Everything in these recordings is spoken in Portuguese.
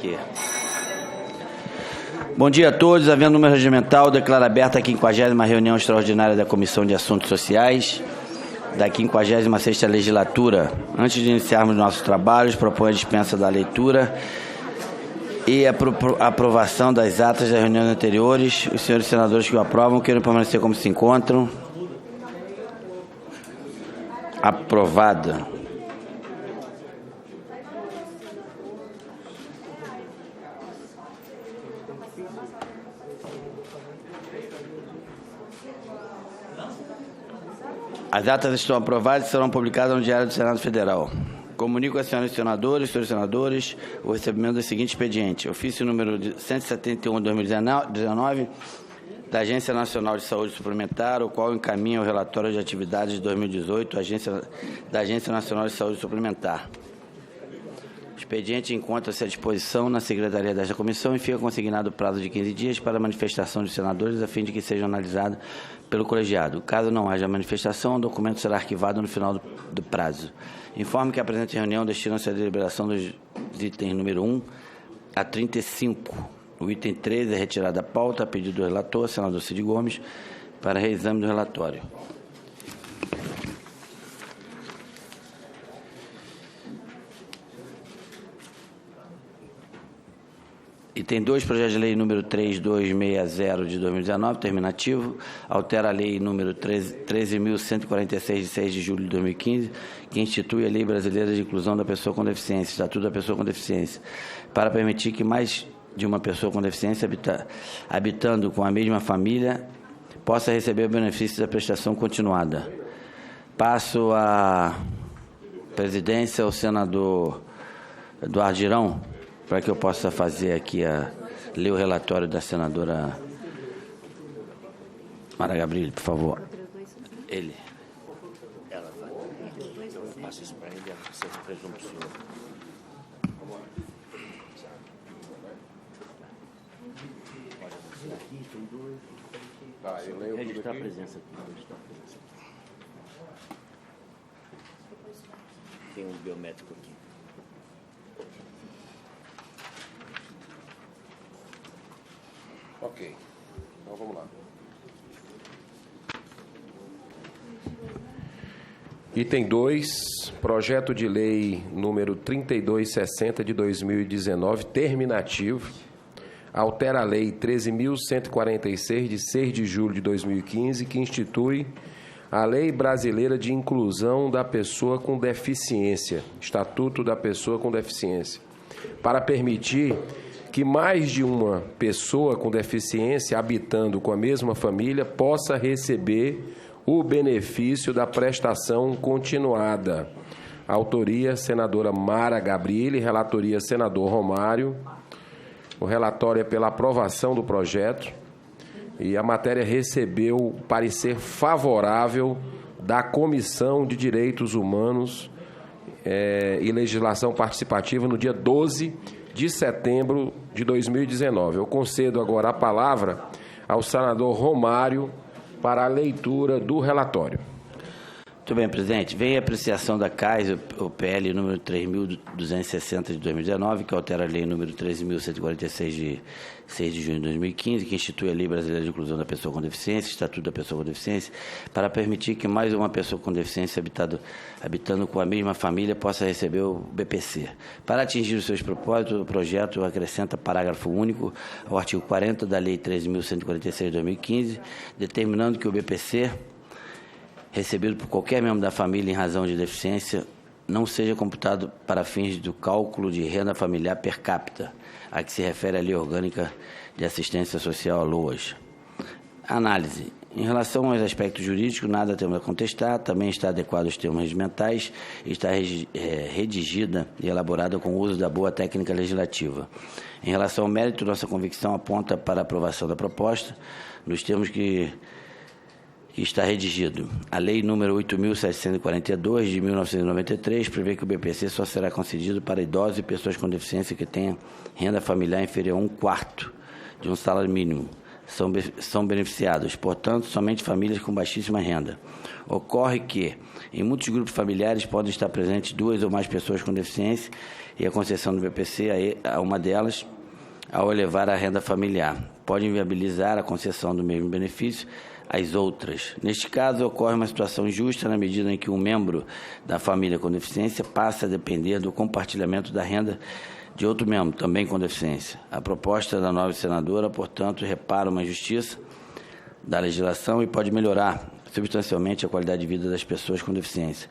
aqui. Bom dia a todos. Havendo número regimental, declaro aberta a 50ª reunião extraordinária da Comissão de Assuntos Sociais da 56ª Legislatura. Antes de iniciarmos nossos trabalhos, proponho a dispensa da leitura e a aprovação das atas das reuniões anteriores. Os senhores senadores que o aprovam queiram permanecer como se encontram. Aprovada. As atas estão aprovadas e serão publicadas no Diário do Senado Federal. Comunico aos senhores senadores, o recebimento do seguinte expediente. Ofício número 171 de 2019, da Agência Nacional de Saúde Suplementar, o qual encaminha o relatório de atividades de 2018 da Agência Nacional de Saúde Suplementar. O expediente encontra-se à disposição na secretaria desta comissão e fica consignado o prazo de 15 dias para a manifestação dos senadores, a fim de que sejam analisados pelo colegiado. Caso não haja manifestação, o documento será arquivado no final do prazo. Informo que a presente reunião destina-se à deliberação dos itens número 1 a 35. O item 13 é retirado da pauta, a pedido do relator, senador Cid Gomes, para reexame do relatório. Item 2, projeto de lei número 3260 de 2019, terminativo, altera a lei número 13.146 de 6 de julho de 2015, que institui a Lei Brasileira de Inclusão da Pessoa com Deficiência, Estatuto da Pessoa com Deficiência, para permitir que mais de uma pessoa com deficiência habitando com a mesma família possa receber o benefício da prestação continuada. Passo a presidência ao senador Eduardo Girão, para que eu possa fazer aqui, ler o relatório da senadora Mara Gabrilli, por favor. Ele. Ela vai. Eu passo isso para ele, você presume o senhor. Tá, eu leio Registrar a presença aqui. Tem um biométrico aqui. Ok, então vamos lá. Item 2, projeto de lei número 3260 de 2019, terminativo, altera a lei 13.146 de 6 de julho de 2015, que institui a Lei Brasileira de Inclusão da Pessoa com Deficiência, Estatuto da Pessoa com Deficiência, para permitir que mais de uma pessoa com deficiência habitando com a mesma família possa receber o benefício da prestação continuada. Autoria, senadora Mara Gabrilli, relatoria, senador Romário. O relatório é pela aprovação do projeto e a matéria recebeu parecer favorável da Comissão de Direitos Humanos e Legislação Participativa no dia 12 de setembro de 2019. Eu concedo agora a palavra ao senador Romário para a leitura do relatório. Muito bem, presidente. Vem a apreciação da CAIS, o PL número 3.260 de 2019, que altera a lei número 13.146 de 6 de junho de 2015, que institui a Lei Brasileira de Inclusão da Pessoa com Deficiência, Estatuto da Pessoa com Deficiência, para permitir que mais uma pessoa com deficiência habitando com a mesma família possa receber o BPC. Para atingir os seus propósitos, o projeto acrescenta parágrafo único ao artigo 40 da Lei 13.146 de 2015, determinando que o BPC recebido por qualquer membro da família em razão de deficiência não seja computado para fins do cálculo de renda familiar per capita, a que se refere a Lei Orgânica de Assistência Social, a LOAS. Análise. Em relação aos aspectos jurídicos, nada temos a contestar, também está adequado aos termos regimentais e está redigida e elaborada com o uso da boa técnica legislativa. Em relação ao mérito, nossa convicção aponta para a aprovação da proposta, nos termos que está redigido. A Lei número 8.742, de 1993, prevê que o BPC só será concedido para idosos e pessoas com deficiência que tenham renda familiar inferior a 1/4 de um salário mínimo. são beneficiados, portanto, somente famílias com baixíssima renda. Ocorre que, em muitos grupos familiares, podem estar presentes 2 ou mais pessoas com deficiência e a concessão do BPC a uma delas, ao elevar a renda familiar, pode inviabilizar a concessão do mesmo benefício às outras. Neste caso, ocorre uma situação injusta na medida em que um membro da família com deficiência passa a depender do compartilhamento da renda de outro membro, também com deficiência. A proposta da nova senadora, portanto, repara uma injustiça da legislação e pode melhorar substancialmente a qualidade de vida das pessoas com deficiência.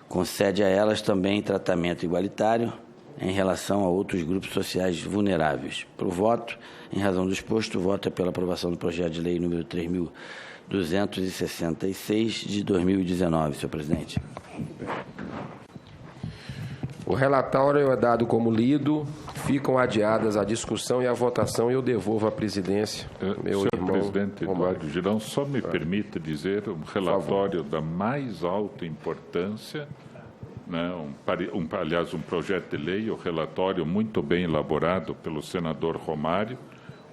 Concede a elas também tratamento igualitário em relação a outros grupos sociais vulneráveis. Por voto, em razão do exposto, voto é pela aprovação do projeto de lei número 3.266 de 2019, senhor presidente. O relatório é dado como lido, ficam adiadas a discussão e a votação e eu devolvo a presidência. Senhor presidente Eduardo Girão, só me permita dizer um relatório da mais alta importância, né, aliás, um projeto de lei, o relatório muito bem elaborado pelo senador Romário,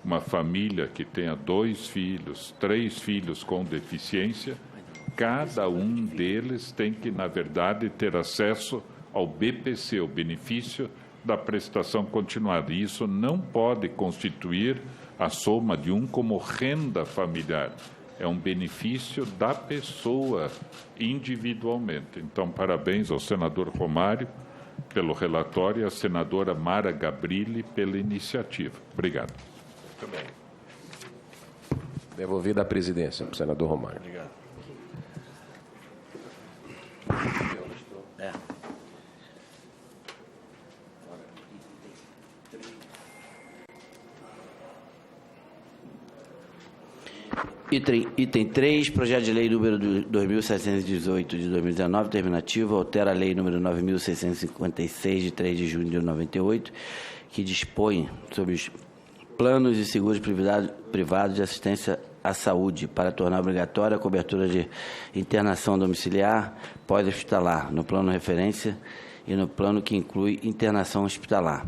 uma família que tenha 2 filhos, 3 filhos com deficiência, cada um deles tem que, na verdade, ter acesso ao BPC, o benefício da prestação continuada. E isso não pode constituir a soma de um como renda familiar. É um benefício da pessoa individualmente. Então, parabéns ao senador Romário pelo relatório e à senadora Mara Gabrilli pela iniciativa. Obrigado. Muito bem. Devolvida a presidência para o senador Romário. Obrigado. Item 3, projeto de lei número 2.718 de 2019, terminativo, altera a lei número 9.656 de 3 de junho de 98, que dispõe sobre os planos e seguros privados de assistência à saúde para tornar obrigatória a cobertura de internação domiciliar pós-hospitalar, no plano referência e no plano que inclui internação hospitalar.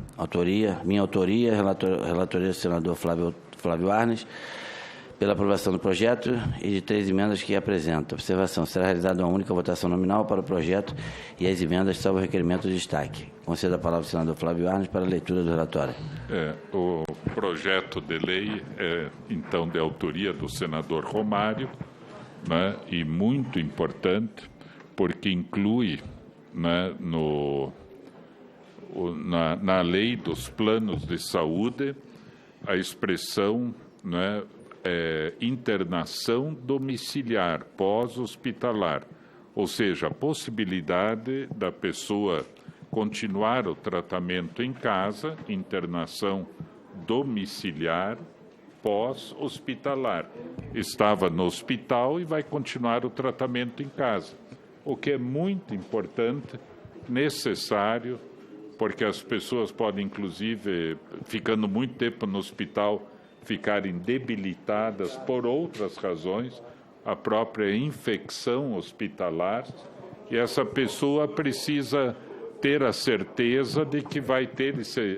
Minha autoria, relatoria do senador Flávio Arnes, pela aprovação do projeto e de 3 emendas que apresenta. Observação: será realizada uma única votação nominal para o projeto e as emendas salvo requerimento de destaque. Concedo a palavra ao senador Flávio Arnes para a leitura do relatório. O projeto de lei é, então, de autoria do senador Romário, né, e muito importante, porque inclui, né, na lei dos planos de saúde a expressão, né, internação domiciliar pós-hospitalar, ou seja, a possibilidade da pessoa continuar o tratamento em casa, internação domiciliar pós-hospitalar. Estava no hospital e vai continuar o tratamento em casa, o que é muito importante, necessário, porque as pessoas podem, inclusive, ficando muito tempo no hospital, ficarem debilitadas por outras razões, a própria infecção hospitalar, e essa pessoa precisa ter a certeza de que vai ter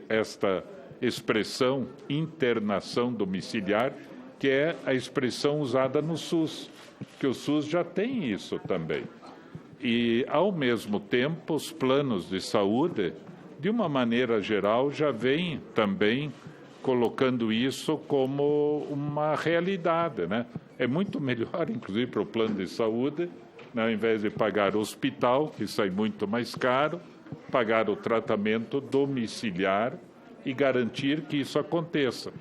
esta expressão internação domiciliar, que é a expressão usada no SUS, que o SUS já tem isso também. E, ao mesmo tempo, os planos de saúde, de uma maneira geral, já vêm também colocando isso como uma realidade, né? É muito melhor, inclusive, para o plano de saúde, né, ao invés de pagar o hospital, que sai muito mais caro, pagar o tratamento domiciliar e garantir que isso aconteça.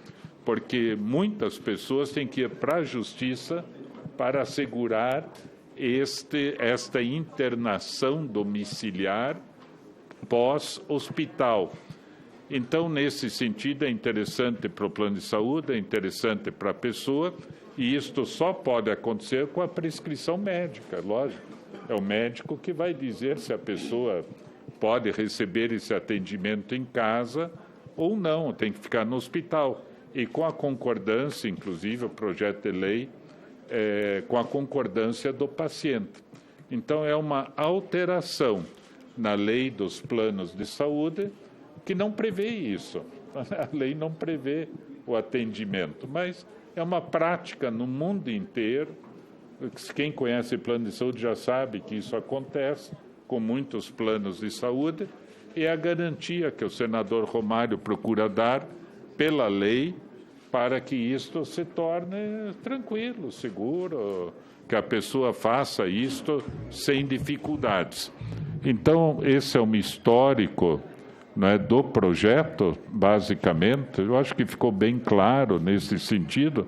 Porque muitas pessoas têm que ir para a justiça para assegurar esta internação domiciliar pós-hospital. Então, nesse sentido, é interessante para o plano de saúde, é interessante para a pessoa, e isto só pode acontecer com a prescrição médica, lógico. É o médico que vai dizer se a pessoa pode receber esse atendimento em casa ou não, tem que ficar no hospital. E com a concordância, inclusive, o projeto de lei, com a concordância do paciente. Então, é uma alteração na lei dos planos de saúde que não prevê isso. A lei não prevê o atendimento. Mas é uma prática no mundo inteiro. Quem conhece plano de saúde já sabe que isso acontece com muitos planos de saúde, e é a garantia que o senador Romário procura dar pela lei para que isto se torne tranquilo, seguro, que a pessoa faça isto sem dificuldades. Então, esse é um histórico, né, do projeto, basicamente. Eu acho que ficou bem claro nesse sentido.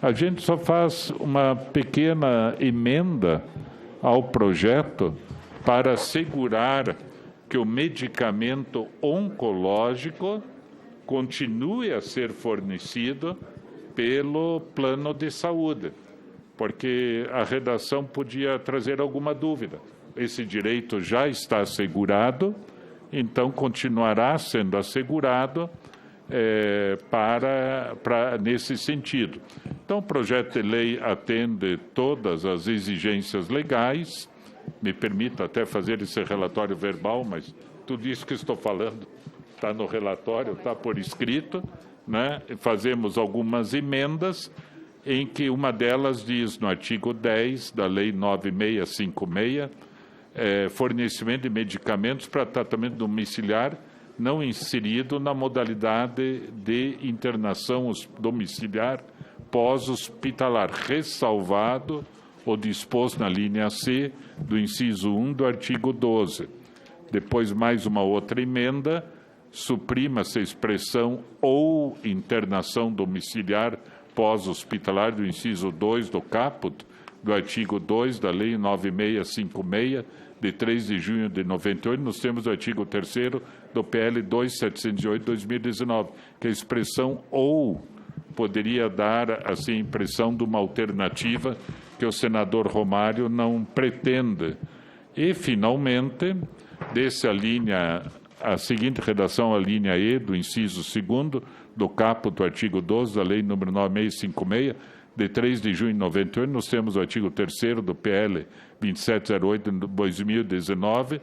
A gente só faz uma pequena emenda ao projeto para assegurar que o medicamento oncológico continue a ser fornecido pelo plano de saúde, porque a redação podia trazer alguma dúvida. Esse direito já está assegurado, então continuará sendo assegurado nesse sentido. Então, o projeto de lei atende todas as exigências legais. Me permita até fazer esse relatório verbal, mas tudo isso que estou falando está no relatório, está por escrito, né? Fazemos algumas emendas, em que uma delas diz, no artigo 10 da Lei 9656, fornecimento de medicamentos para tratamento domiciliar não inserido na modalidade de internação domiciliar pós-hospitalar, ressalvado o disposto na linha C do inciso 1 do artigo 12. Depois, mais uma outra emenda, suprima-se a expressão ou internação domiciliar pós-hospitalar do inciso 2 do caput do artigo 2 da Lei 9656, de 3 de junho de 98, nos termos do artigo 3º do PL 2708/2019, que a expressão ou poderia dar, assim, a impressão de uma alternativa que o senador Romário não pretende. E, finalmente, desse a seguinte redação, a linha E, do inciso 2º do caput do artigo 12 da Lei nº 9656, de 3 de junho de 98, nós temos o artigo 3º do PL 2708 de 2019,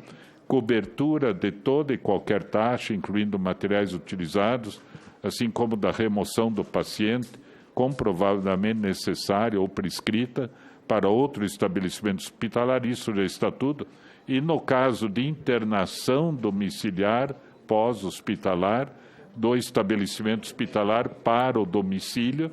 cobertura de toda e qualquer taxa, incluindo materiais utilizados, assim como da remoção do paciente, comprovadamente necessária ou prescrita para outro estabelecimento hospitalar, isso já está tudo, e no caso de internação domiciliar pós-hospitalar do estabelecimento hospitalar para o domicílio,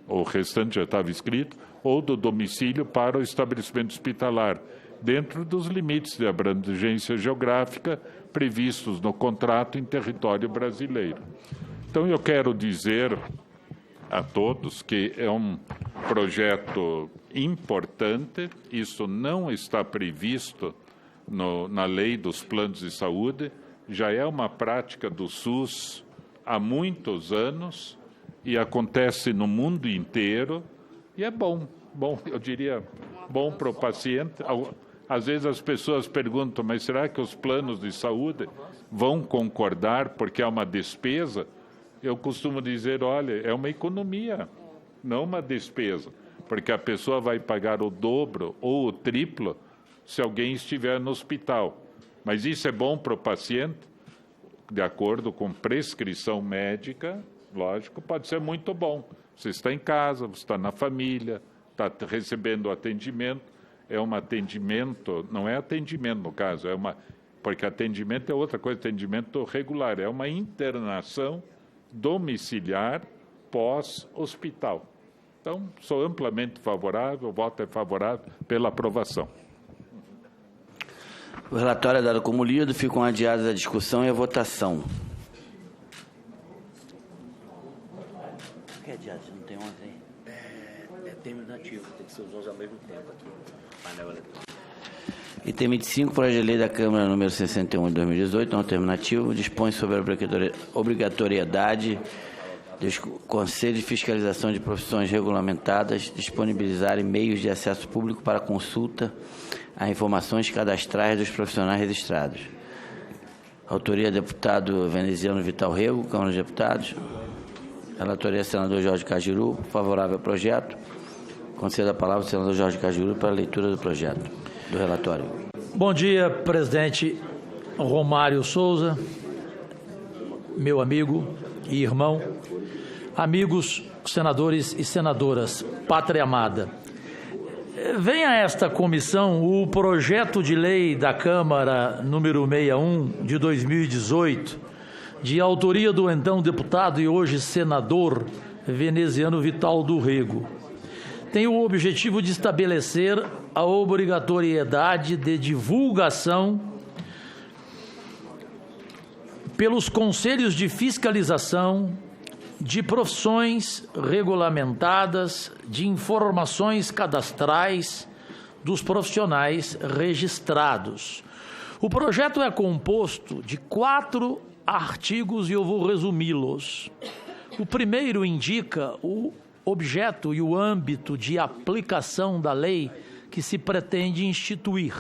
o restante já estava escrito, ou do domicílio para o estabelecimento hospitalar, dentro dos limites de abrangência geográfica previstos no contrato em território brasileiro. Então, eu quero dizer a todos que é um projeto importante, isso não está previsto na lei dos planos de saúde, já é uma prática do SUS há muitos anos e acontece no mundo inteiro, e é bom, eu diria, bom para o paciente. Às vezes as pessoas perguntam, mas será que os planos de saúde vão concordar porque é uma despesa? Eu costumo dizer, olha, é uma economia, não uma despesa, porque a pessoa vai pagar o dobro ou o triplo se alguém estiver no hospital. Mas isso é bom para o paciente, de acordo com prescrição médica, lógico, pode ser muito bom. Você está em casa, você está na família, está recebendo atendimento, é um atendimento, não é atendimento no caso, porque atendimento é outra coisa, atendimento regular, é uma internação domiciliar pós-hospital. Então, sou amplamente favorável, o voto é favorável pela aprovação. O relatório é dado como lido, ficam adiadas a discussão e a votação. Por que adiado? Você não tem 11 aí? É terminativo, tem que ser os 11 ao mesmo tempo aqui. Painel eletrônico. Item 25, projeto de lei da Câmara número 61 de 2018, não alternativo, dispõe sobre a obrigatoriedade dos Conselhos de Fiscalização de Profissões Regulamentadas disponibilizarem meios de acesso público para consulta a informações cadastrais dos profissionais registrados. Autoria, deputado veneziano Vital Rego, Câmara dos Deputados. Relatoria, senador Jorge Cajiru, favorável ao projeto. Concedo a palavra ao senador Jorge Cajiru para a leitura do projeto, do relatório. Bom dia, presidente Romário Souza, meu amigo e irmão. amigos senadores e senadoras, pátria amada, vem a esta comissão o projeto de lei da Câmara número 61 de 2018, de autoria do então deputado e hoje senador veneziano Vital do Rego. Tem o objetivo de estabelecer a obrigatoriedade de divulgação pelos conselhos de fiscalização de profissões regulamentadas, de informações cadastrais dos profissionais registrados. O projeto é composto de 4 artigos e eu vou resumi-los. O primeiro indica o objeto e o âmbito de aplicação da lei que se pretende instituir.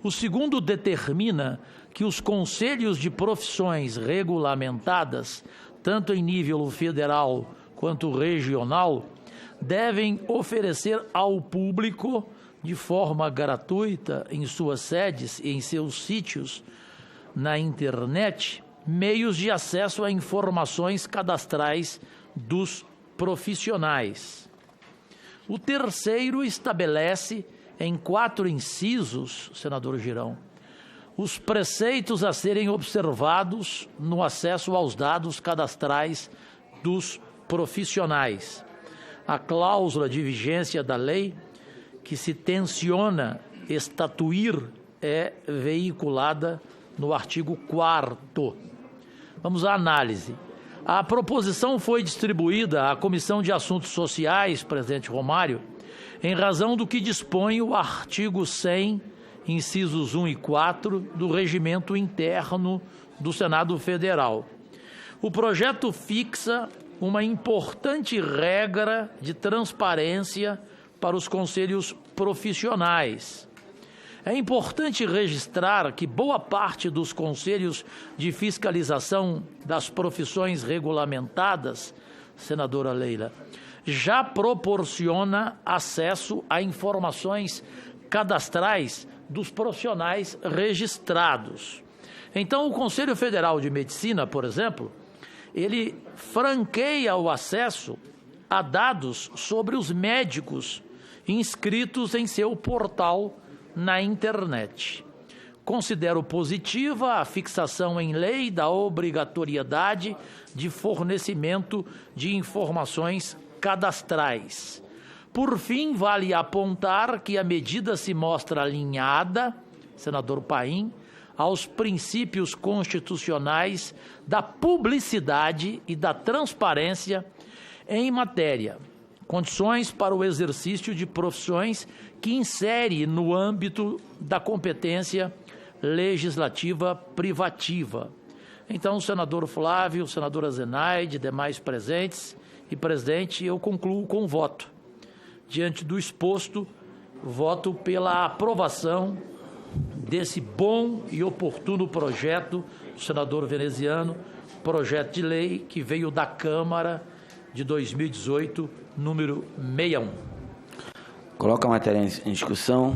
O segundo determina que os conselhos de profissões regulamentadas, tanto em nível federal quanto regional, devem oferecer ao público, de forma gratuita, em suas sedes e em seus sítios na internet, meios de acesso a informações cadastrais dos profissionais. O terceiro estabelece, em 4 incisos, senador Girão, os preceitos a serem observados no acesso aos dados cadastrais dos profissionais. A cláusula de vigência da lei que se tenciona estatuir é veiculada no artigo 4º. Vamos à análise. A proposição foi distribuída à Comissão de Assuntos Sociais, presidente Romário, em razão do que dispõe o artigo 100, incisos 1 e 4, do Regimento Interno do Senado Federal. O projeto fixa uma importante regra de transparência para os conselhos profissionais. É importante registrar que boa parte dos conselhos de fiscalização das profissões regulamentadas, senadora Leila, já proporciona acesso a informações cadastrais dos profissionais registrados. Então, o Conselho Federal de Medicina, por exemplo, ele franqueia o acesso a dados sobre os médicos inscritos em seu portal na internet. Considero positiva a fixação em lei da obrigatoriedade de fornecimento de informações cadastrais. Por fim, vale apontar que a medida se mostra alinhada, senador Paim, aos princípios constitucionais da publicidade e da transparência em matéria, condições para o exercício de profissões que insere no âmbito da competência legislativa privativa. Então, senador Flávio, senadora Zenaide, demais presentes e presidente, eu concluo com voto. Diante do exposto, voto pela aprovação desse bom e oportuno projeto do senador veneziano, projeto de lei que veio da Câmara de 2018, número 61. Coloca a matéria em discussão.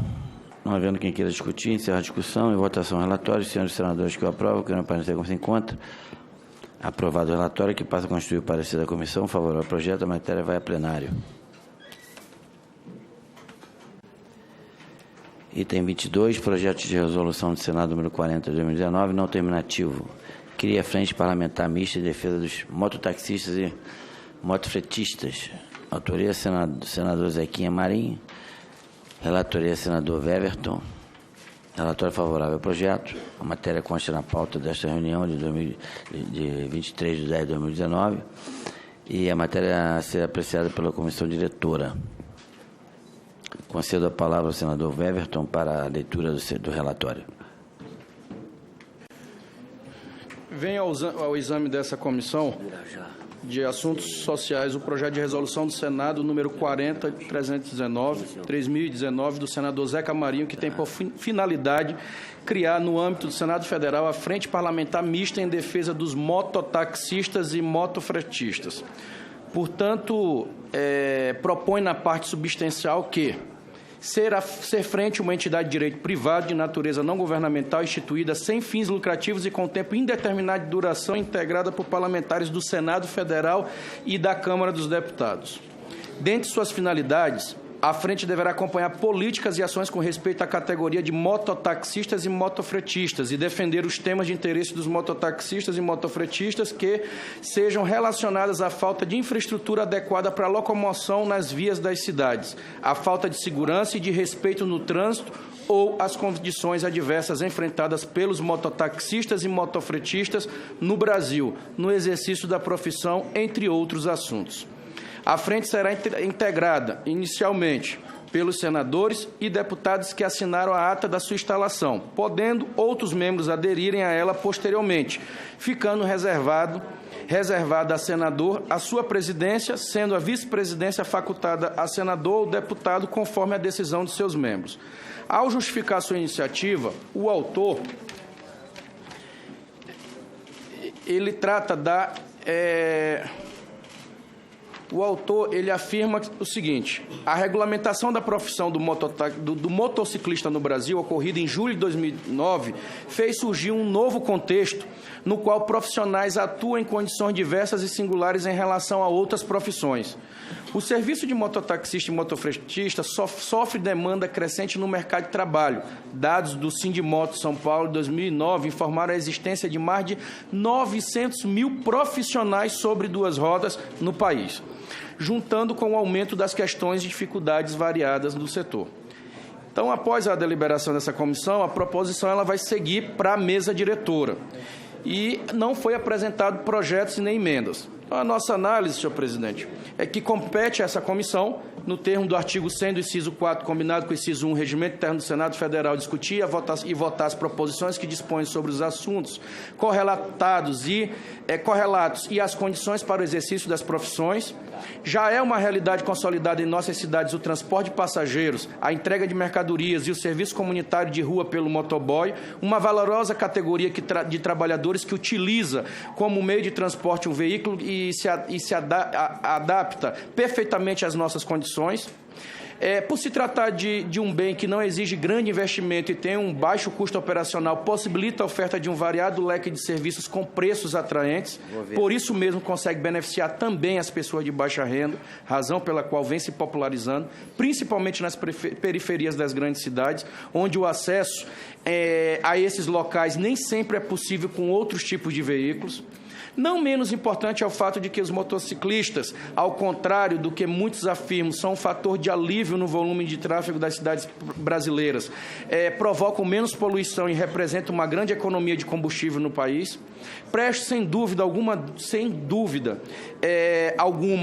Não havendo quem queira discutir, encerra a discussão. Em votação, relatório. Senhores senadores que o aprovam, que não parecer como se encontra. Aprovado o relatório, que passa a constituir o parecer da comissão favorável ao projeto. A matéria vai a plenário. Item 22, projeto de resolução do Senado número 40 de 2019, não terminativo. Cria a Frente Parlamentar Mista em defesa dos mototaxistas e motofretistas. Autoria, senador Zequinha Marinho. Relatoria, senador Weverton. Relatório favorável ao projeto. A matéria consta na pauta desta reunião de 23 de 10 de 2019 e a matéria a ser apreciada pela comissão diretora. Concedo a palavra ao senador Weverton para a leitura do relatório. Vem ao exame dessa comissão de Assuntos Sociais o projeto de resolução do Senado número 40.319 do senador Zeca Marinho, que tem por finalidade criar no âmbito do Senado Federal a Frente Parlamentar Mista em defesa dos mototaxistas e motofretistas. Portanto, propõe na parte substancial que ser frente uma entidade de direito privado de natureza não governamental instituída sem fins lucrativos e com tempo indeterminado de duração, integrada por parlamentares do Senado Federal e da Câmara dos Deputados. Dentre suas finalidades, a frente deverá acompanhar políticas e ações com respeito à categoria de mototaxistas e motofretistas e defender os temas de interesse dos mototaxistas e motofretistas que sejam relacionadas à falta de infraestrutura adequada para a locomoção nas vias das cidades, à falta de segurança e de respeito no trânsito ou as condições adversas enfrentadas pelos mototaxistas e motofretistas no Brasil, no exercício da profissão, entre outros assuntos. A frente será integrada, inicialmente, pelos senadores e deputados que assinaram a ata da sua instalação, podendo outros membros aderirem a ela posteriormente, ficando reservada a senador a sua presidência, sendo a vice-presidência facultada a senador ou deputado, conforme a decisão de seus membros. Ao justificar sua iniciativa, o autor ele trata da... O autor ele afirma o seguinte: a regulamentação da profissão do motociclista no Brasil, ocorrida em julho de 2009, fez surgir um novo contexto no qual profissionais atuam em condições diversas e singulares em relação a outras profissões. O serviço de mototaxista e motofretista sofre demanda crescente no mercado de trabalho. Dados do Sindimoto São Paulo de 2009 informaram a existência de mais de 900 mil profissionais sobre duas rodas no país, juntando com o aumento das questões e dificuldades variadas do setor. Então, após a deliberação dessa comissão, a proposição ela vai seguir para a mesa diretora e não foi apresentado projetos e nem emendas. Então, a nossa análise, senhor presidente, é que compete a essa comissão, no termo do artigo 100 do inciso 4, combinado com o inciso 1, Regimento Interno do Senado Federal, discutir e votar as proposições que dispõem sobre os assuntos correlatos e as condições para o exercício das profissões. Já é uma realidade consolidada em nossas cidades o transporte de passageiros, a entrega de mercadorias e o serviço comunitário de rua pelo motoboy, uma valorosa categoria de trabalhadores que utiliza como meio de transporte um veículo e se adapta perfeitamente às nossas condições. Por se tratar de um bem que não exige grande investimento e tem um baixo custo operacional, possibilita a oferta de um variado leque de serviços com preços atraentes, por isso mesmo consegue beneficiar também as pessoas de baixa renda, razão pela qual vem se popularizando, principalmente nas periferias das grandes cidades, onde o acesso a esses locais nem sempre é possível com outros tipos de veículos. Não menos importante é o fato de que os motociclistas, ao contrário do que muitos afirmam, são um fator de alívio no volume de tráfego das cidades brasileiras, provocam menos poluição e representam uma grande economia de combustível no país. Presta, sem dúvida alguma,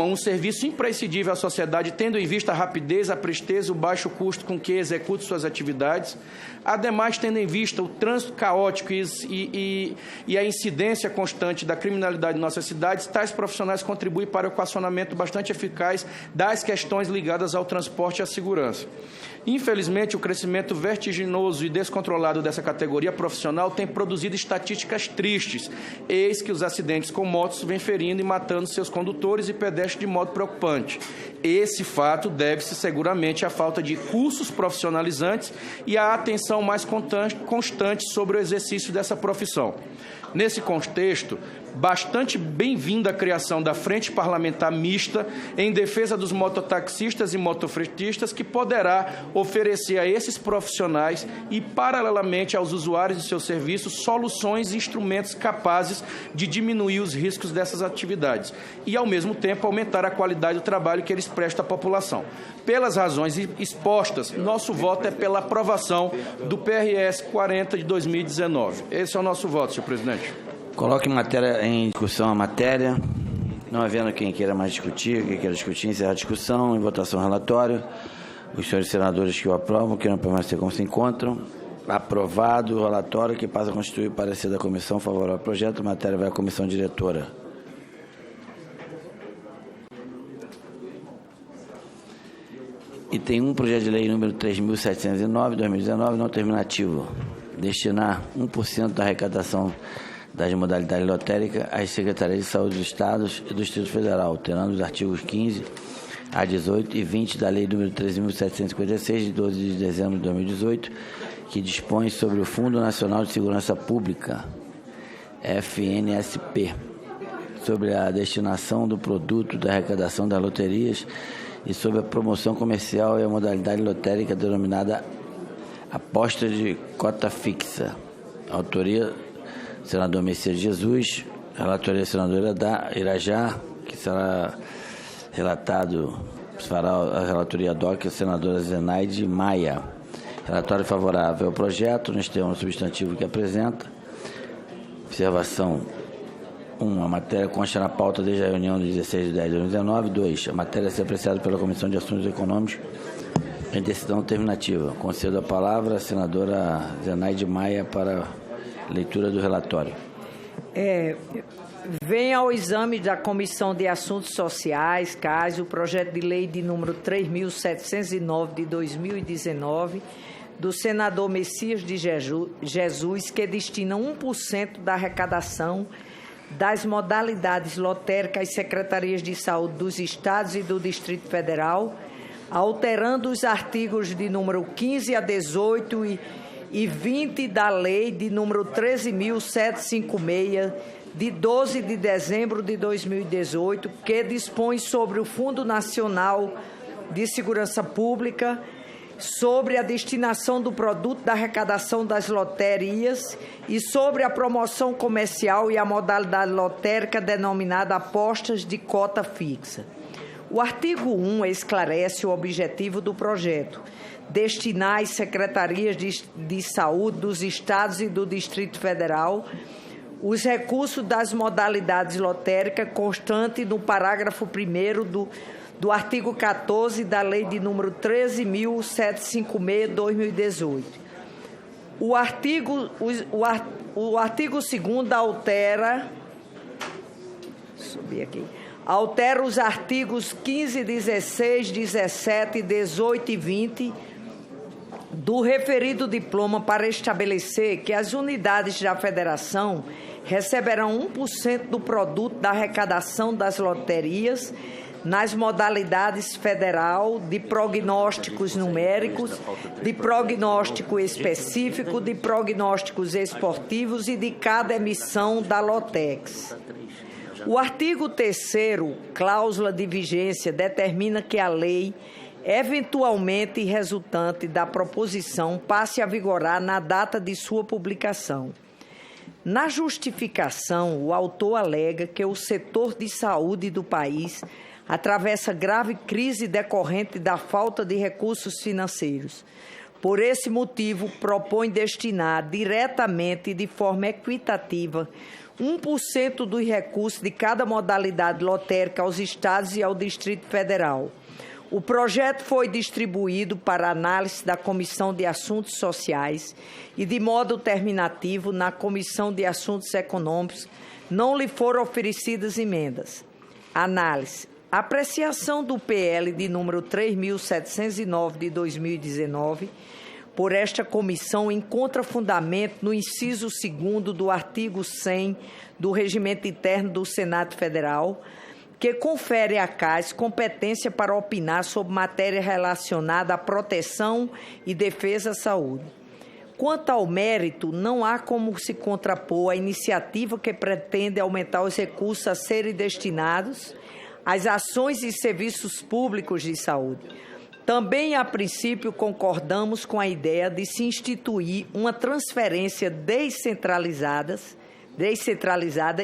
um serviço imprescindível à sociedade, tendo em vista a rapidez, a presteza e o baixo custo com que executa suas atividades. Ademais, tendo em vista o trânsito caótico e a incidência constante da criminalidade em nossas cidades, tais profissionais contribuem para o equacionamento bastante eficaz das questões ligadas ao transporte e à segurança. Infelizmente, o crescimento vertiginoso e descontrolado dessa categoria profissional tem produzido estatísticas tristes. Eis que os acidentes com motos vêm ferindo e matando seus condutores e pedestres de modo preocupante. Esse fato deve-se seguramente à falta de cursos profissionalizantes e à atenção mais constante sobre o exercício dessa profissão. Nesse contexto, bastante bem-vinda a criação da Frente Parlamentar Mista em defesa dos mototaxistas e motofretistas, que poderá oferecer a esses profissionais e, paralelamente aos usuários de seus serviços, soluções e instrumentos capazes de diminuir os riscos dessas atividades e, ao mesmo tempo, aumentar a qualidade do trabalho que eles prestam à população. Pelas razões expostas, nosso voto é pela aprovação do PRS 40 de 2019. Esse é o nosso voto, senhor presidente. Coloque em discussão a matéria. Não havendo quem queira mais discutir, encerrar a discussão, em votação relatório. Os senhores senadores que o aprovam, queiram permanecer como se encontram. Aprovado o relatório, que passa a constituir o parecer da comissão favorável ao projeto. A matéria vai à comissão diretora. E tem um projeto de lei número 3.709, 2019, não terminativo. Destinar 1% da arrecadação das modalidades lotéricas às Secretarias de Saúde dos Estados e do Distrito Federal, alterando os artigos 15 a 18 e 20 da Lei nº 13.756, de 12 de dezembro de 2018, que dispõe sobre o Fundo Nacional de Segurança Pública, FNSP, sobre a destinação do produto da arrecadação das loterias e sobre a promoção comercial e a modalidade lotérica denominada aposta de cota fixa. Autoria, senador Messias Jesus. Relatoria, senadora Irajá, que será fará a relatoria DOC, a senadora Zenaide Maia. Relatório favorável ao projeto, nos termos substantivo que apresenta. Observação 1. A matéria consta na pauta desde a reunião de 16 de 10 de 2019. 2. A matéria a ser apreciada pela Comissão de Assuntos Econômicos em decisão terminativa. Concedo a palavra à senadora Zenaide Maia para leitura do relatório. Vem ao exame da Comissão de Assuntos Sociais, CAS, o projeto de lei de número 3.709 de 2019, do senador Messias de Jesus, que destina 1% da arrecadação das modalidades lotéricas às secretarias de saúde dos estados e do Distrito Federal, alterando os artigos de número 15 a 18 e 20 da lei de número 13.756, de 12 de dezembro de 2018, que dispõe sobre o Fundo Nacional de Segurança Pública, sobre a destinação do produto da arrecadação das loterias e sobre a promoção comercial e a modalidade lotérica denominada apostas de cota fixa. O artigo 1 esclarece o objetivo do projeto: destinar às secretarias de saúde dos estados e do Distrito Federal os recursos das modalidades lotéricas constante no parágrafo 1º do artigo 14 da Lei de número 13.756/2018. O artigo 2º altera os artigos 15, 16, 17, 18 e 20 do referido diploma para estabelecer que as unidades da Federação receberão 1% do produto da arrecadação das loterias nas modalidades federal, de prognósticos numéricos, de prognóstico específico, de prognósticos esportivos e de cada emissão da Lotex. O artigo 3º, cláusula de vigência, determina que a lei, eventualmente resultante da proposição, passe a vigorar na data de sua publicação. Na justificação, o autor alega que o setor de saúde do país atravessa grave crise decorrente da falta de recursos financeiros. Por esse motivo, propõe destinar diretamente e de forma equitativa 1% dos recursos de cada modalidade lotérica aos estados e ao Distrito Federal. O projeto foi distribuído para análise da Comissão de Assuntos Sociais e, de modo terminativo, na Comissão de Assuntos Econômicos, não lhe foram oferecidas emendas. Análise. A apreciação do PL de número 3.709 de 2019 por esta comissão encontra fundamento no inciso 2º do artigo 100 do Regimento Interno do Senado Federal, que confere à CAS competência para opinar sobre matéria relacionada à proteção e defesa à saúde. Quanto ao mérito, não há como se contrapor à iniciativa que pretende aumentar os recursos a serem destinados às ações e serviços públicos de saúde. Também, a princípio, concordamos com a ideia de se instituir uma transferência descentralizada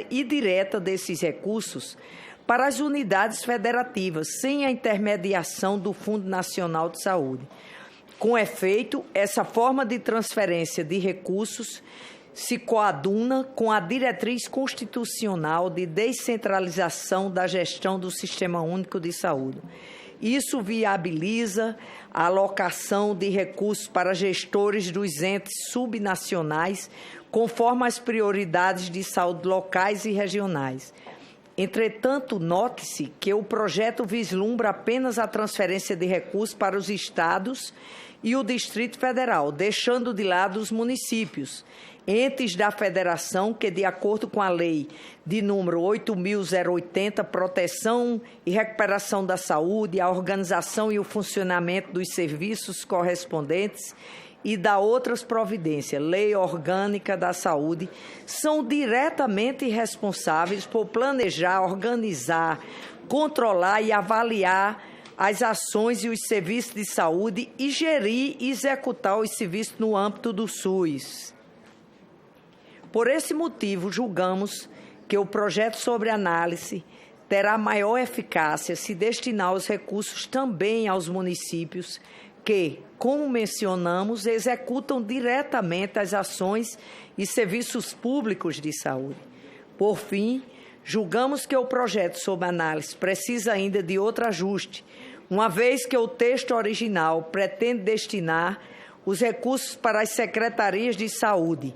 e direta desses recursos para as unidades federativas, sem a intermediação do Fundo Nacional de Saúde. Com efeito, essa forma de transferência de recursos se coaduna com a diretriz constitucional de descentralização da gestão do Sistema Único de Saúde. Isso viabiliza a alocação de recursos para gestores dos entes subnacionais, conforme as prioridades de saúde locais e regionais. Entretanto, note-se que o projeto vislumbra apenas a transferência de recursos para os estados e o Distrito Federal, deixando de lado os municípios, entes da Federação que, de acordo com a Lei de número 8.080, Proteção e Recuperação da Saúde, a organização e o funcionamento dos serviços correspondentes e da outras providências, Lei Orgânica da Saúde, são diretamente responsáveis por planejar, organizar, controlar e avaliar as ações e os serviços de saúde e gerir e executar os serviços no âmbito do SUS. Por esse motivo, julgamos que o projeto sobre análise terá maior eficácia se destinar os recursos também aos municípios que, como mencionamos, executam diretamente as ações e serviços públicos de saúde. Por fim, julgamos que o projeto sob análise precisa ainda de outro ajuste, uma vez que o texto original pretende destinar os recursos para as secretarias de saúde.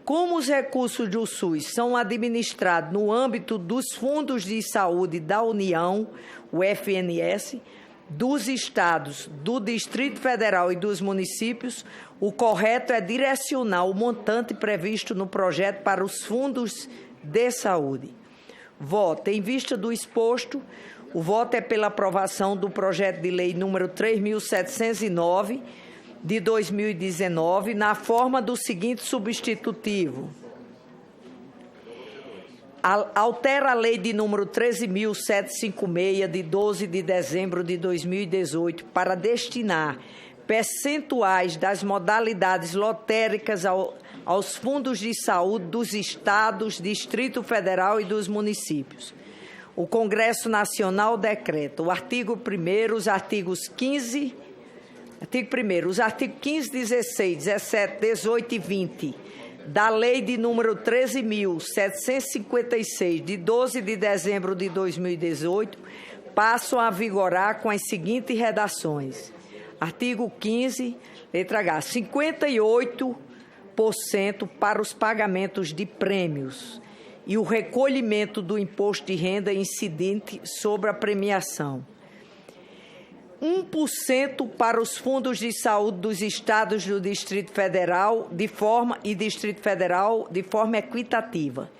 Como os recursos do SUS são administrados no âmbito dos fundos de saúde da União, o FNS, dos estados, do Distrito Federal e dos municípios, o correto é direcionar o montante previsto no projeto para os fundos de saúde. Voto. Em vista do exposto, o voto é pela aprovação do projeto de lei número 3.709, de 2019, na forma do seguinte substitutivo. Altera a lei de número 13.756, de 12 de dezembro de 2018, para destinar percentuais das modalidades lotéricas aos fundos de saúde dos estados, Distrito Federal e dos municípios. O Congresso Nacional decreta o artigo 1º, os artigos 15... Artigo 1º, os artigos 15, 16, 17, 18 e 20 da Lei de número 13.756, de 12 de dezembro de 2018, passam a vigorar com as seguintes redações. Artigo 15, letra H, 58% para os pagamentos de prêmios e o recolhimento do imposto de renda incidente sobre a premiação. 1% para os fundos de saúde dos estados do Distrito Federal de forma equitativa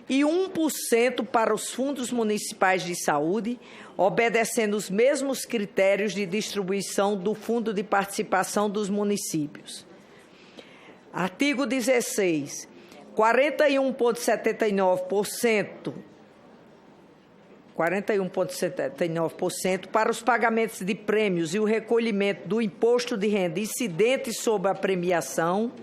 e 1% para os fundos municipais de saúde, obedecendo os mesmos critérios de distribuição do Fundo de Participação dos Municípios. Artigo 16. 41,79% para os pagamentos de prêmios e o recolhimento do imposto de renda incidente sobre a premiação,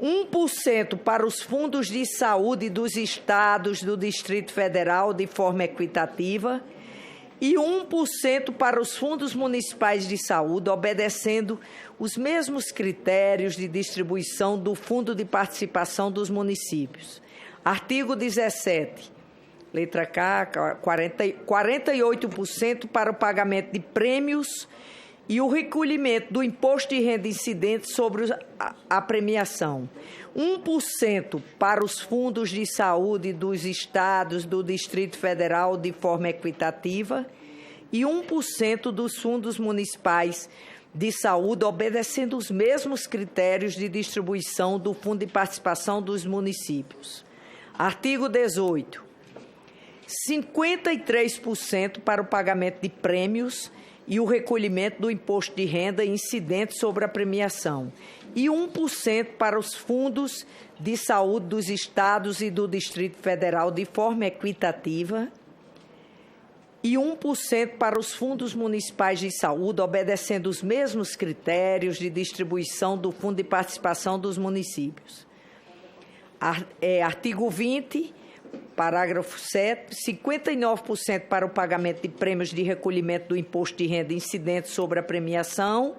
1% para os fundos de saúde dos estados do Distrito Federal de forma equitativa e 1% para os fundos municipais de saúde, obedecendo os mesmos critérios de distribuição do Fundo de Participação dos Municípios. Artigo 17. Letra K, 48% para o pagamento de prêmios e o recolhimento do imposto de renda incidente sobre a premiação. 1% para os fundos de saúde dos estados do Distrito Federal de forma equitativa e 1% dos fundos municipais de saúde, obedecendo os mesmos critérios de distribuição do Fundo de Participação dos Municípios. Artigo 18. 53% para o pagamento de prêmios e o recolhimento do imposto de renda incidente sobre a premiação, e 1% para os fundos de saúde dos estados e do Distrito Federal de forma equitativa, e 1% para os fundos municipais de saúde, obedecendo os mesmos critérios de distribuição do Fundo de Participação dos Municípios. Artigo 20. Parágrafo 7, 59% para o pagamento de prêmios de recolhimento do imposto de renda incidente sobre a premiação,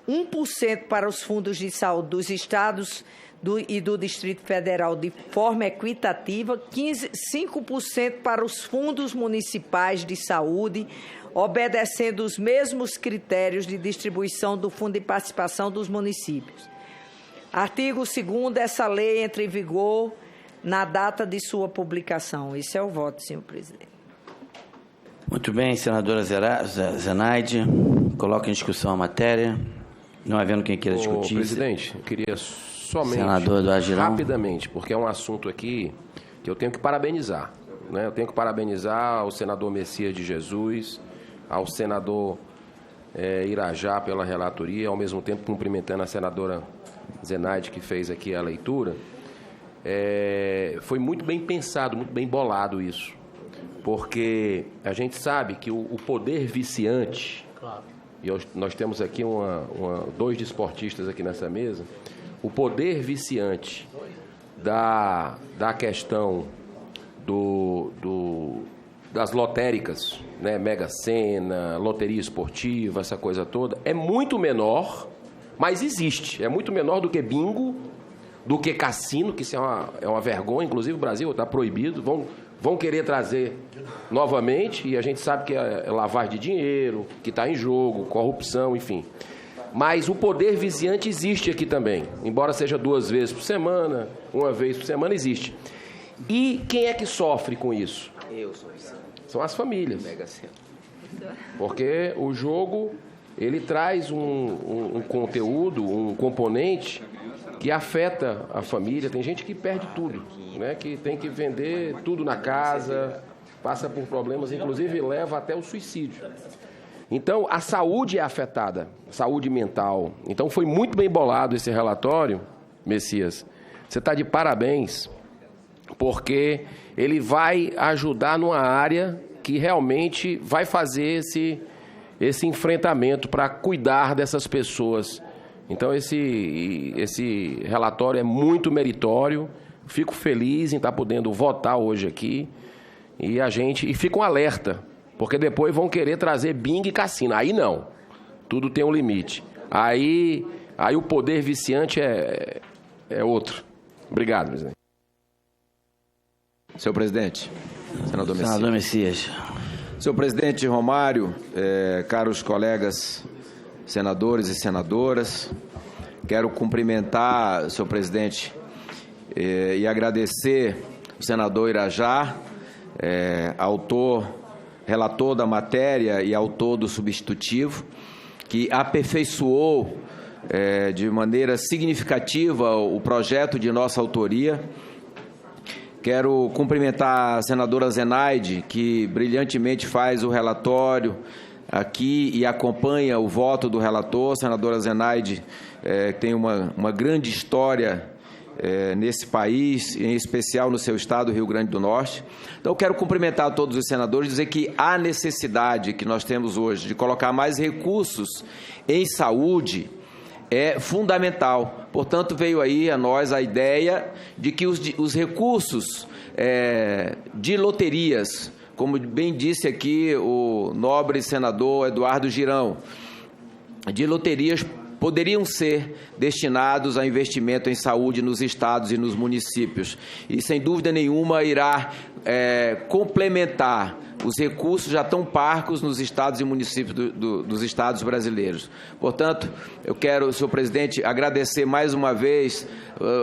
1% para os fundos de saúde dos estados e do Distrito Federal de forma equitativa, 5% para os fundos municipais de saúde, obedecendo os mesmos critérios de distribuição do Fundo de Participação dos Municípios. Artigo 2º, essa lei entra em vigor na data de sua publicação. Esse é o voto, senhor presidente. Muito bem, senadora Zenaide. Coloca em discussão a matéria. Não havendo quem queira discutir. Presidente, eu queria Somente, senador Eduardo Girão. rapidamente, porque é um assunto aqui que eu tenho que parabenizar. Né? Eu tenho que parabenizar ao senador Messias de Jesus, ao senador Irajá pela relatoria, ao mesmo tempo cumprimentando a senadora Zenaide, que fez aqui a leitura. Foi muito bem pensado, muito bem bolado isso, porque a gente sabe que o poder viciante, e nós temos aqui dois desportistas aqui nessa mesa, o poder viciante da questão das lotéricas, né, Mega Sena, loteria esportiva, essa coisa toda, é muito menor, mas existe. É muito menor do que bingo, do que cassino, que isso é uma vergonha. Inclusive o Brasil está proibido. Vão querer trazer novamente, e a gente sabe que é lavagem de dinheiro, que está em jogo, corrupção, enfim. Mas o poder viciante existe aqui também, embora seja 2 vezes por semana, 1 vez por semana, existe. E quem é que sofre com isso? São as famílias. Porque o jogo, ele traz um conteúdo, um componente que afeta a família. Tem gente que perde tudo, né? Que tem que vender tudo na casa, passa por problemas, inclusive leva até o suicídio. Então, a saúde é afetada, saúde mental. Então, foi muito bem bolado esse relatório, Messias. Você está de parabéns, porque ele vai ajudar numa área que realmente vai fazer esse enfrentamento para cuidar dessas pessoas. Então, esse relatório é muito meritório. Fico feliz em estar podendo votar hoje aqui. E fica um alerta, porque depois vão querer trazer bingo e cassino. Aí não. Tudo tem um limite. Aí o poder viciante é outro. Obrigado, presidente. Senhor presidente, senador Messias. Senador Messias. Senhor presidente Romário, caros colegas senadores e senadoras, quero cumprimentar, senhor presidente, e agradecer o senador Irajá, relator da matéria e autor do substitutivo, que aperfeiçoou de maneira significativa o projeto de nossa autoria. Quero cumprimentar a senadora Zenaide, que brilhantemente faz o relatório aqui e acompanha o voto do relator. A senadora Zenaide tem uma grande história nesse país, em especial no seu estado, Rio Grande do Norte. Então, quero cumprimentar todos os senadores e dizer que a necessidade que nós temos hoje de colocar mais recursos em saúde é fundamental. Portanto, veio aí a nós a ideia de que os recursos de loterias, como bem disse aqui o nobre senador Eduardo Girão, de loterias poderiam ser destinados a investimento em saúde nos estados e nos municípios. E, sem dúvida nenhuma, irá complementar os recursos já tão parcos nos estados e municípios dos estados brasileiros. Portanto, eu quero, senhor presidente, agradecer mais uma vez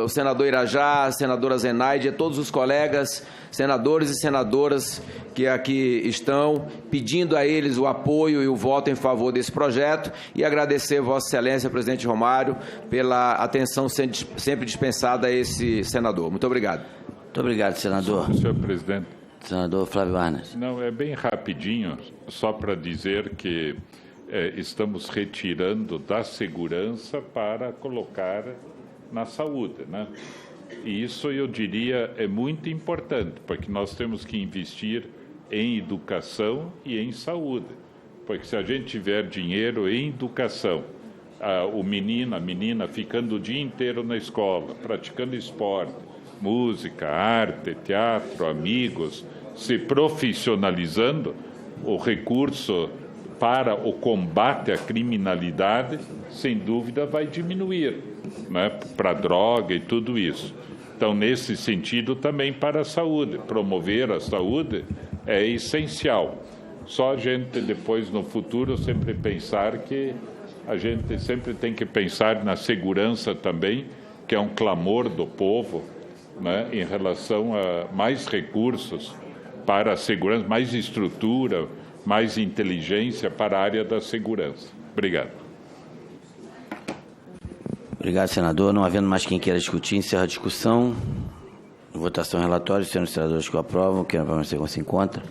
o senador Irajá, a senadora Zenaide, a todos os colegas senadores e senadoras que aqui estão, pedindo a eles o apoio e o voto em favor desse projeto, e agradecer a Vossa Excelência, presidente Romário, pela atenção sempre dispensada a esse senador. Muito obrigado. Muito obrigado, senador. Senhor presidente. Senador Flávio Arnes. Não, é bem rapidinho, só para dizer que estamos retirando da segurança para colocar na saúde, né? E isso, eu diria, é muito importante, porque nós temos que investir em educação e em saúde. Porque se a gente tiver dinheiro em educação, o menino, a menina ficando o dia inteiro na escola, praticando esporte, música, arte, teatro, amigos, se profissionalizando, o recurso para o combate à criminalidade, sem dúvida, vai diminuir, né, para droga e tudo isso. Então, nesse sentido, também para a saúde. Promover a saúde é essencial. Só a gente, depois, no futuro, sempre pensar que a gente sempre tem que pensar na segurança também, que é um clamor do povo, né, em relação a mais recursos para a segurança, mais estrutura, mais inteligência para a área da segurança. Obrigado. Obrigado, senador. Não havendo mais quem queira discutir, encerra a discussão. Votação relatório. Senhores senadores que o aprovam, quem não permanecer como se encontra.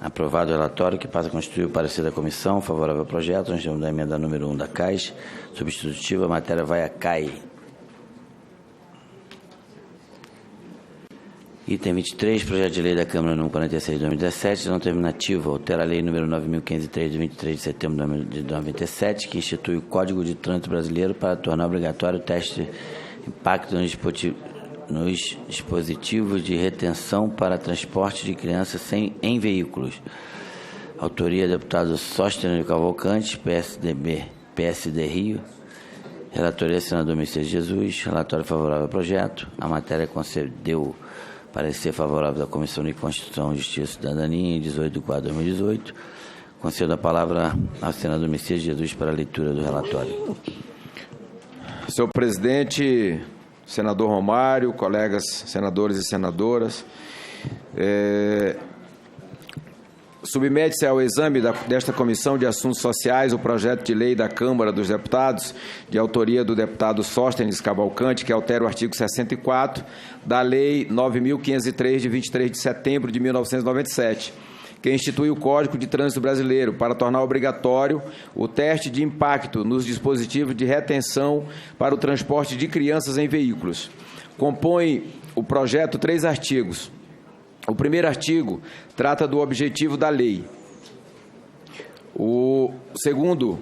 Aprovado o relatório, que passa a constituir o parecer da comissão favorável ao projeto. Nós temos da emenda número 1 da CAIS, substitutiva, a matéria vai a CAI. Item 23, projeto de lei da Câmara número 46 de 2017, não terminativa, altera a lei número 9.503 de 23 de setembro de 97, que institui o Código de Trânsito Brasileiro para tornar obrigatório o teste de impacto nos dispositivos de retenção para transporte de crianças em veículos. Autoria, deputado Sóstenes de Cavalcante, PSD Rio. Relatoria, senador Messias Jesus. Relatório favorável ao projeto. A matéria concedeu parecer favorável da Comissão de Constituição, Justiça e Cidadania em 18/4/2018. Concedo a palavra ao senador Messias Jesus para a leitura do relatório. Senhor presidente, senador Romário, colegas senadores e senadoras, submete-se ao exame desta Comissão de Assuntos Sociais o projeto de lei da Câmara dos Deputados, de autoria do deputado Sóstenes Cavalcante, que altera o artigo 64 da Lei 9.503, de 23 de setembro de 1997, que institui o Código de Trânsito Brasileiro para tornar obrigatório o teste de impacto nos dispositivos de retenção para o transporte de crianças em veículos. Compõe o projeto 3 artigos. O primeiro artigo trata do objetivo da lei. O segundo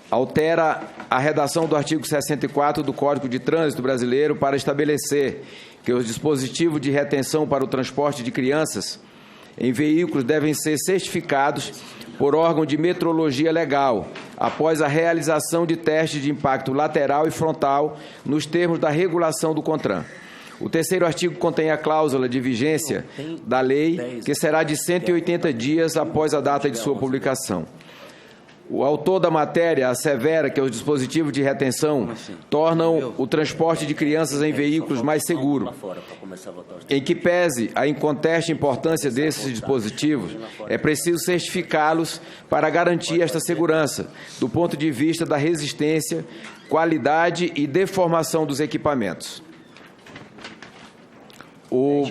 altera a redação do artigo 64 do Código de Trânsito Brasileiro para estabelecer que os dispositivos de retenção para o transporte de crianças em veículos devem ser certificados por órgão de metrologia legal, após a realização de testes de impacto lateral e frontal nos termos da regulação do CONTRAN. O terceiro artigo contém a cláusula de vigência da lei, que será de 180 dias após a data de sua publicação. O autor da matéria assevera que os dispositivos de retenção tornam o transporte de crianças em veículos mais seguro. Em que pese a inconteste importância desses dispositivos, é preciso certificá-los para garantir esta segurança, do ponto de vista da resistência, qualidade e deformação dos equipamentos. O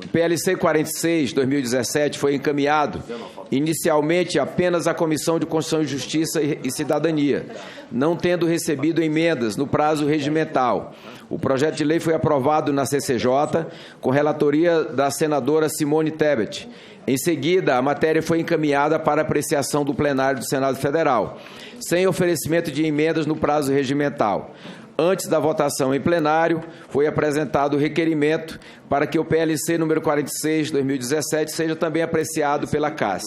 PLC 46, 2017, foi encaminhado inicialmente apenas à Comissão de Constituição e Justiça e Cidadania, não tendo recebido emendas no prazo regimental. O projeto de lei foi aprovado na CCJ, com relatoria da senadora Simone Tebet. Em seguida, a matéria foi encaminhada para apreciação do plenário do Senado Federal, sem oferecimento de emendas no prazo regimental. Antes da votação em plenário, foi apresentado o requerimento para que o PLC número 46, 2017, seja também apreciado pela CAS.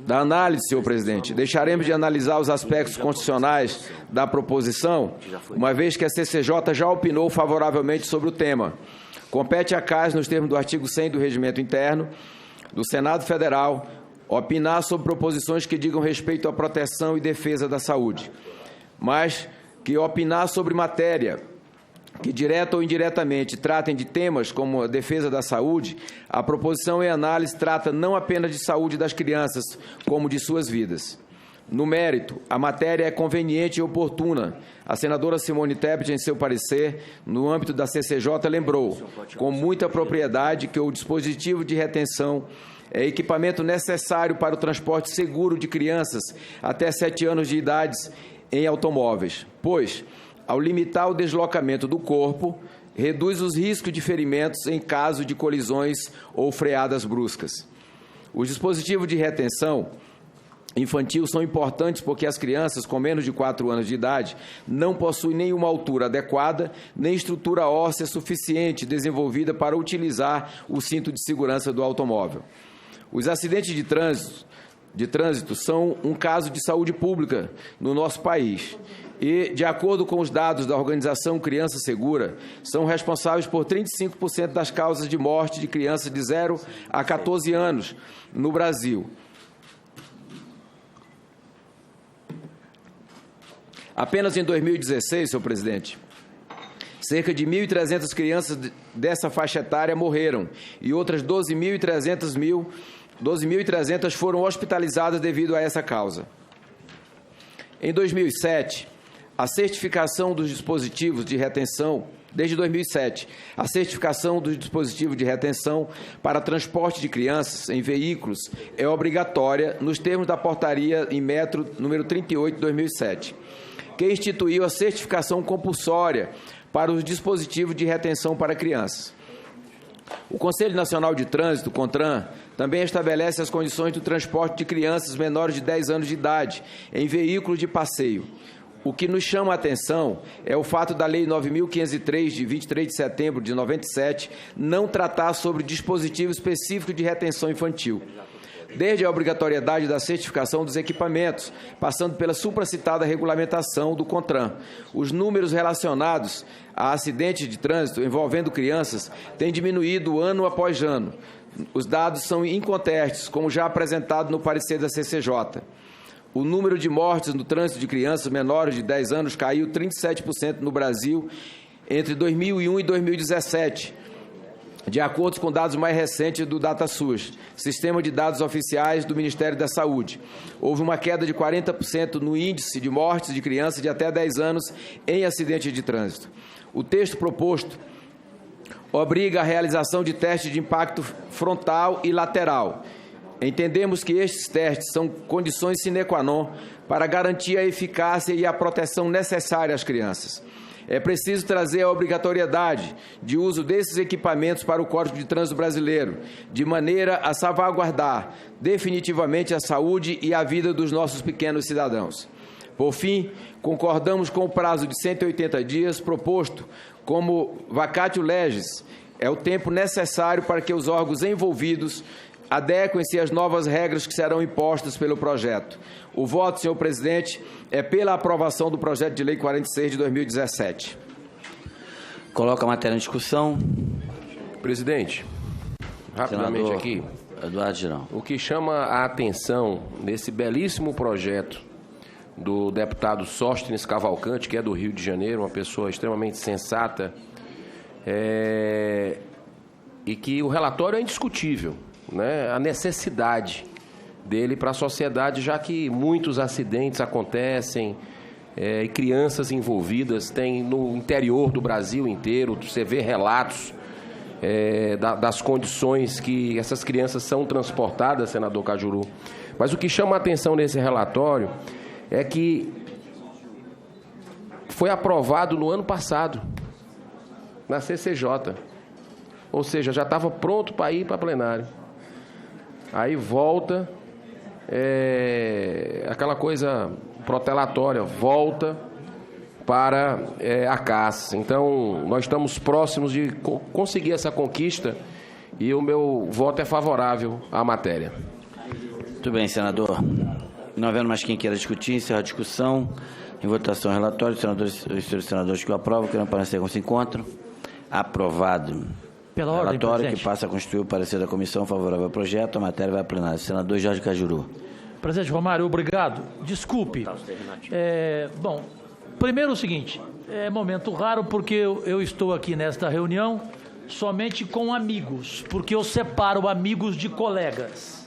Da análise, senhor presidente, deixaremos de analisar os aspectos constitucionais da proposição, uma vez que a CCJ já opinou favoravelmente sobre o tema. Compete à CAS, nos termos do artigo 100 do Regimento Interno do Senado Federal, opinar sobre proposições que digam respeito à proteção e defesa da saúde. Mas que opinar sobre matéria que, direta ou indiretamente, tratem de temas como a defesa da saúde, a proposição em análise trata não apenas de saúde das crianças, como de suas vidas. No mérito, a matéria é conveniente e oportuna. A senadora Simone Tebet, em seu parecer, no âmbito da CCJ, lembrou, com muita propriedade, que o dispositivo de retenção é equipamento necessário para o transporte seguro de crianças até 7 anos de idade em automóveis, pois, ao limitar o deslocamento do corpo, reduz os riscos de ferimentos em caso de colisões ou freadas bruscas. Os dispositivos de retenção infantil são importantes porque as crianças com menos de 4 anos de idade não possuem nenhuma altura adequada, nem estrutura óssea suficiente desenvolvida para utilizar o cinto de segurança do automóvel. Os acidentes de trânsito são um caso de saúde pública no nosso país e, de acordo com os dados da organização Criança Segura, são responsáveis por 35% das causas de morte de crianças de 0 a 14 anos no Brasil. Apenas em 2016, senhor presidente, cerca de 1.300 crianças dessa faixa etária morreram e outras 12.300 foram hospitalizadas devido a essa causa. Em 2007, a certificação dos dispositivos de retenção. Desde 2007, a certificação do dispositivo de retenção para transporte de crianças em veículos é obrigatória nos termos da portaria em metro número 38 de 2007, que instituiu a certificação compulsória para os dispositivos de retenção para crianças. O Conselho Nacional de Trânsito, CONTRAN, também estabelece as condições do transporte de crianças menores de 10 anos de idade em veículos de passeio. O que nos chama a atenção é o fato da Lei 9.503, de 23 de setembro de 97, não tratar sobre dispositivo específico de retenção infantil. Desde a obrigatoriedade da certificação dos equipamentos, passando pela supracitada regulamentação do CONTRAN. Os números relacionados a acidentes de trânsito envolvendo crianças têm diminuído ano após ano. Os dados são incontestes, como já apresentado no parecer da CCJ. O número de mortes no trânsito de crianças menores de 10 anos caiu 37% no Brasil entre 2001 e 2017, de acordo com dados mais recentes do DataSUS, Sistema de Dados Oficiais do Ministério da Saúde. Houve uma queda de 40% no índice de mortes de crianças de até 10 anos em acidentes de trânsito. O texto proposto obriga a realização de testes de impacto frontal e lateral. Entendemos que estes testes são condições sine qua non para garantir a eficácia e a proteção necessária às crianças. É preciso trazer a obrigatoriedade de uso desses equipamentos para o Código de Trânsito Brasileiro, de maneira a salvaguardar definitivamente a saúde e a vida dos nossos pequenos cidadãos. Por fim, concordamos com o prazo de 180 dias proposto como vacatio legis. É o tempo necessário para que os órgãos envolvidos adequem-se às novas regras que serão impostas pelo projeto. O voto, senhor presidente, é pela aprovação do projeto de lei 46 de 2017. Coloca a matéria em discussão. Presidente, rapidamente Senador aqui, Eduardo Girão. o que chama a atenção nesse belíssimo projeto do deputado Sóstenes Cavalcante, que é do Rio de Janeiro, uma pessoa extremamente sensata, e que o relatório é indiscutível, né? A necessidade dele para a sociedade, já que muitos acidentes acontecem e crianças envolvidas, tem no interior do Brasil inteiro, você vê relatos das condições que essas crianças são transportadas, senador Cajuru. Mas o que chama a atenção nesse relatório é que foi aprovado no ano passado, na CCJ, ou seja, já estava pronto para ir para plenário. Aí volta, aquela coisa protelatória, volta para a CAS. Então, nós estamos próximos de conseguir essa conquista e o meu voto é favorável à matéria. Muito bem, senador. Não havendo mais quem queira discutir, encerra a discussão. Em votação, relatório. Os senhores senadores que o aprovam, querem parecer com esse encontro. Aprovado. Pela ordem, relatório presidente. que passa a constituir o parecer da comissão favorável ao projeto. A matéria vai a plenário. Senador Jorge Cajuru. Presidente Romário, obrigado. Desculpe. Bom, primeiro o seguinte, é momento raro porque eu estou aqui nesta reunião somente com amigos, porque eu separo amigos de colegas.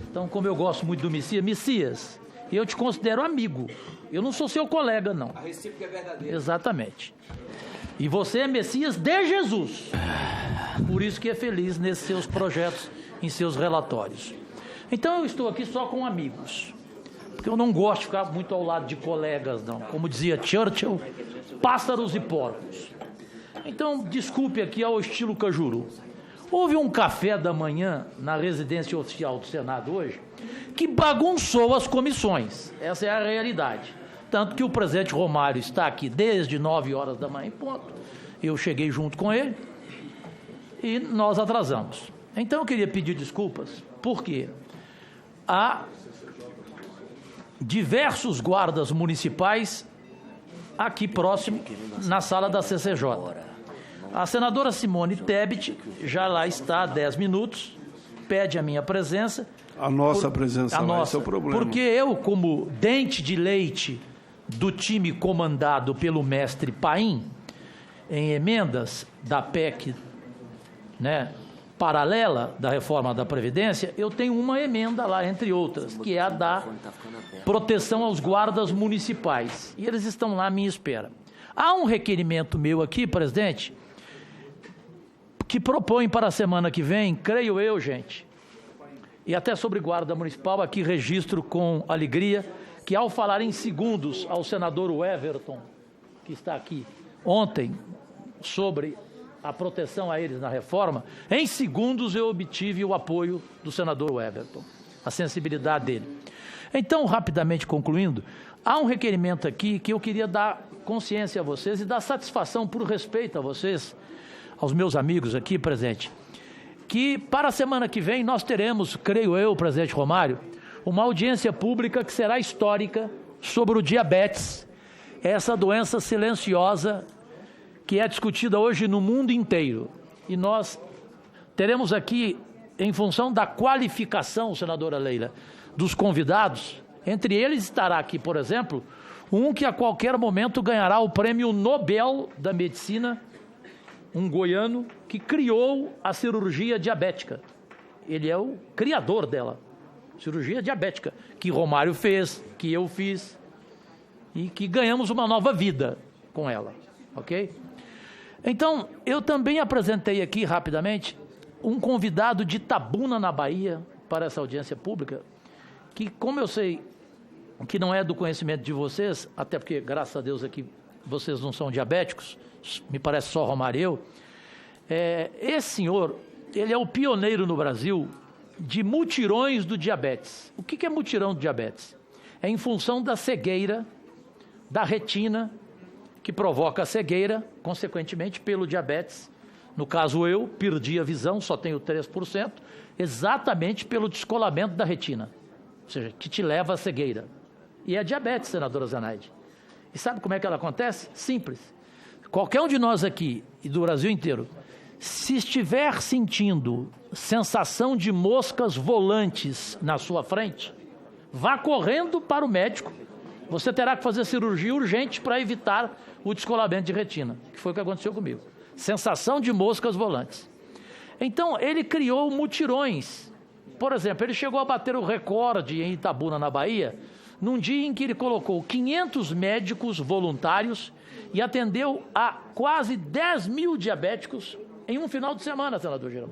Então, como eu gosto muito do Messias, eu te considero amigo. Eu não sou seu colega, não. A recíproca é verdadeira. Exatamente. E você é Messias de Jesus. Por isso que é feliz nesses seus projetos, em seus relatórios. Então, eu estou aqui só com amigos. Porque eu não gosto de ficar muito ao lado de colegas, não. Como dizia Churchill, pássaros e porcos. Então, desculpe aqui ao estilo Cajuru. Houve um café da manhã na residência oficial do Senado hoje que bagunçou as comissões. Essa é a realidade. Tanto que o presidente Romário está aqui desde 9 horas da manhã em ponto. Eu cheguei junto com ele e nós atrasamos. Então eu queria pedir desculpas, porque há diversos guardas municipais aqui próximo, na sala da CCJ. A senadora Simone Tebet já lá está há 10 minutos, pede a minha presença. A nossa presença lá, esse é o problema. Porque eu, como dente de leite do time comandado pelo mestre Paim, em emendas da PEC, né, paralela da reforma da Previdência, eu tenho uma emenda lá, entre outras, que é a da proteção aos guardas municipais. E eles estão lá à minha espera. Há um requerimento meu aqui, presidente, que propõe para a semana que vem, creio eu, gente, e até sobre guarda municipal, aqui registro com alegria, que ao falar em segundos ao senador Everton, que está aqui ontem, sobre a proteção a eles na reforma, em segundos eu obtive o apoio do senador Everton, a sensibilidade dele. Então, rapidamente concluindo, há um requerimento aqui que eu queria dar consciência a vocês e dar satisfação por respeito a vocês, aos meus amigos aqui presentes, que para a semana que vem nós teremos, creio eu, presidente Romário, uma audiência pública que será histórica sobre o diabetes, essa doença silenciosa que é discutida hoje no mundo inteiro. E nós teremos aqui, em função da qualificação, senadora Leila, dos convidados, entre eles estará aqui, por exemplo, um que a qualquer momento ganhará o Prêmio Nobel da Medicina, um goiano que criou a cirurgia diabética. Ele é o criador dela, cirurgia diabética, que Romário fez, que eu fiz, e que ganhamos uma nova vida com ela, ok? Então, eu também apresentei aqui, rapidamente, um convidado de Itabuna, na Bahia, para essa audiência pública, que, como eu sei que não é do conhecimento de vocês, até porque, graças a Deus, aqui vocês não são diabéticos, me parece só Romário e eu, esse senhor, ele é o pioneiro no Brasil de mutirões do diabetes. O que é mutirão do diabetes? É em função da cegueira, da retina, que provoca a cegueira, consequentemente, pelo diabetes. No caso, eu perdi a visão, só tenho 3%, exatamente pelo descolamento da retina, ou seja, que te leva à cegueira. E é diabetes, senadora Zenaide. E sabe como é que ela acontece? Simples. Qualquer um de nós aqui, e do Brasil inteiro, se estiver sentindo sensação de moscas volantes na sua frente, vá correndo para o médico. Você terá que fazer cirurgia urgente para evitar o descolamento de retina, que foi o que aconteceu comigo. Sensação de moscas volantes. Então, ele criou mutirões. Por exemplo, ele chegou a bater o recorde em Itabuna, na Bahia, num dia em que ele colocou 500 médicos voluntários e atendeu a quase 10 mil diabéticos em um final de semana, senador Girão,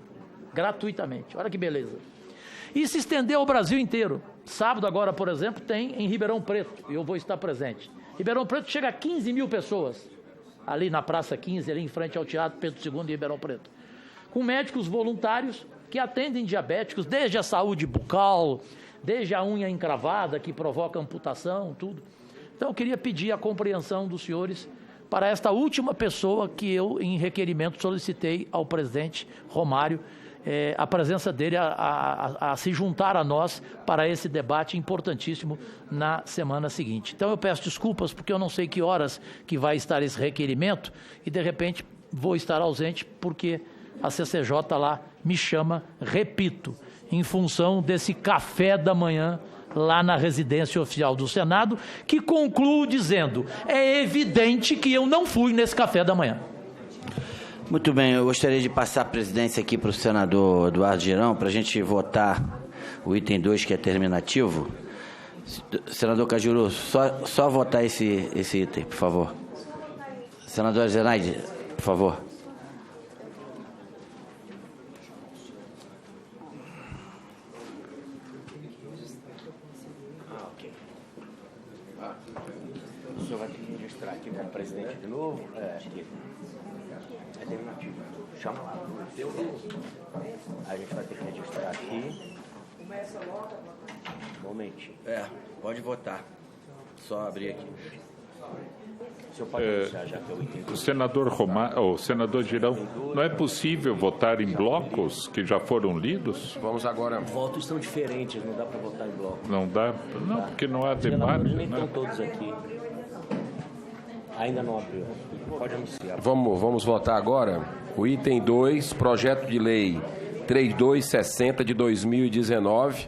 gratuitamente. Olha que beleza. E se estendeu ao Brasil inteiro. Sábado agora, por exemplo, tem em Ribeirão Preto, e eu vou estar presente. Ribeirão Preto chega a 15 mil pessoas, ali na Praça 15, ali em frente ao Teatro Pedro II de Ribeirão Preto, com médicos voluntários que atendem diabéticos, desde a saúde bucal, desde a unha encravada, que provoca amputação, tudo. Então, eu queria pedir a compreensão dos senhores para esta última pessoa que eu, em requerimento, solicitei ao presidente Romário, a presença dele a se juntar a nós para esse debate importantíssimo na semana seguinte. Então, eu peço desculpas, porque eu não sei que horas que vai estar esse requerimento e, de repente, vou estar ausente, porque a CCJ lá me chama, repito, em função desse café da manhã lá na residência oficial do Senado, que concluo dizendo, é evidente que eu não fui nesse café da manhã. Muito bem, eu gostaria de passar a presidência aqui para o senador Eduardo Girão, para a gente votar o item 2, que é terminativo. Senador Cajuru, só votar esse item, por favor. Senadora Zenaide, por favor. O senhor vai ter que registrar aqui como presidente de novo? Aqui. É terminativo. Chama lá. A gente vai ter que registrar aqui. Um momentinho. Pode votar. Só abrir aqui. O senhor pode anunciar já que eu entendi. O senador Girão, não é possível votar em blocos que já foram lidos? Vamos agora. Votos são diferentes, não dá para votar em bloco. Não dá? Não, porque não há debate. Nem estão todos aqui. Ainda não abriu. Pode anunciar. Vamos votar agora o item 2, projeto de lei 3260 de 2019,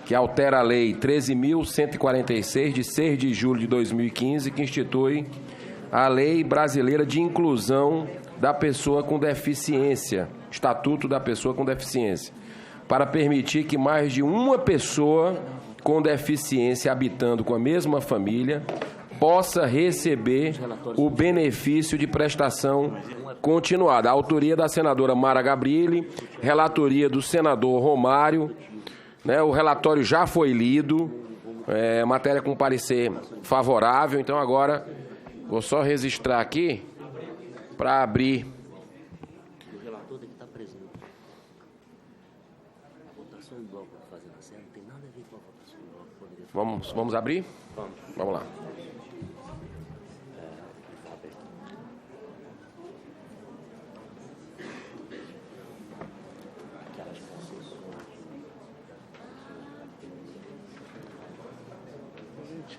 que altera a lei 13.146 de 6 de julho de 2015, que institui a Lei Brasileira de Inclusão da Pessoa com Deficiência, Estatuto da Pessoa com Deficiência, para permitir que mais de uma pessoa com deficiência habitando com a mesma família possa receber o benefício de prestação continuada. A autoria da senadora Mara Gabrilli, relatoria do senador Romário, né? O relatório já foi lido, matéria com parecer favorável, então agora vou só registrar aqui para abrir. O relator tem que estar presente. A votação em bloco que fazendo a série não tem nada a ver com a votação em bloco. Vamos abrir? Vamos lá.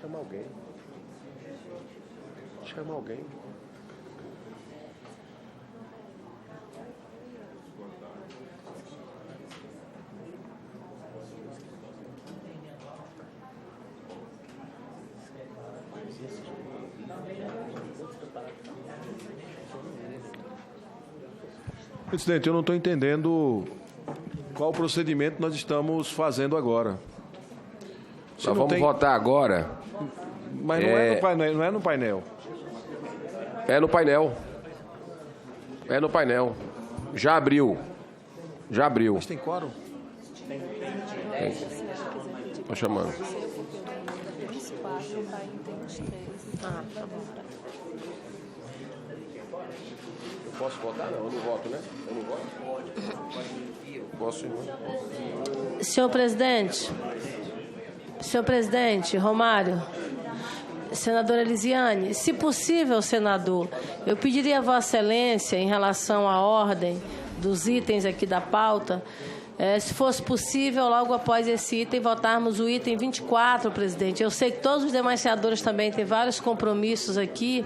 Chama alguém. Chama alguém. Presidente, eu não estou entendendo qual procedimento nós estamos fazendo agora. Nós vamos votar agora. Mas não é no painel, não é no painel. É no painel. É no painel. Já abriu. Já abriu. Mas tem quórum? Estou chamando. Eu posso votar? Não, eu não voto, né? Eu não voto? Posso ir, não? Senhor presidente, Romário, senadora Elisiane, se possível, senador, eu pediria a Vossa Excelência, em relação à ordem dos itens aqui da pauta, se fosse possível, logo após esse item, votarmos o item 24, presidente. Eu sei que todos os demais senadores também têm vários compromissos aqui,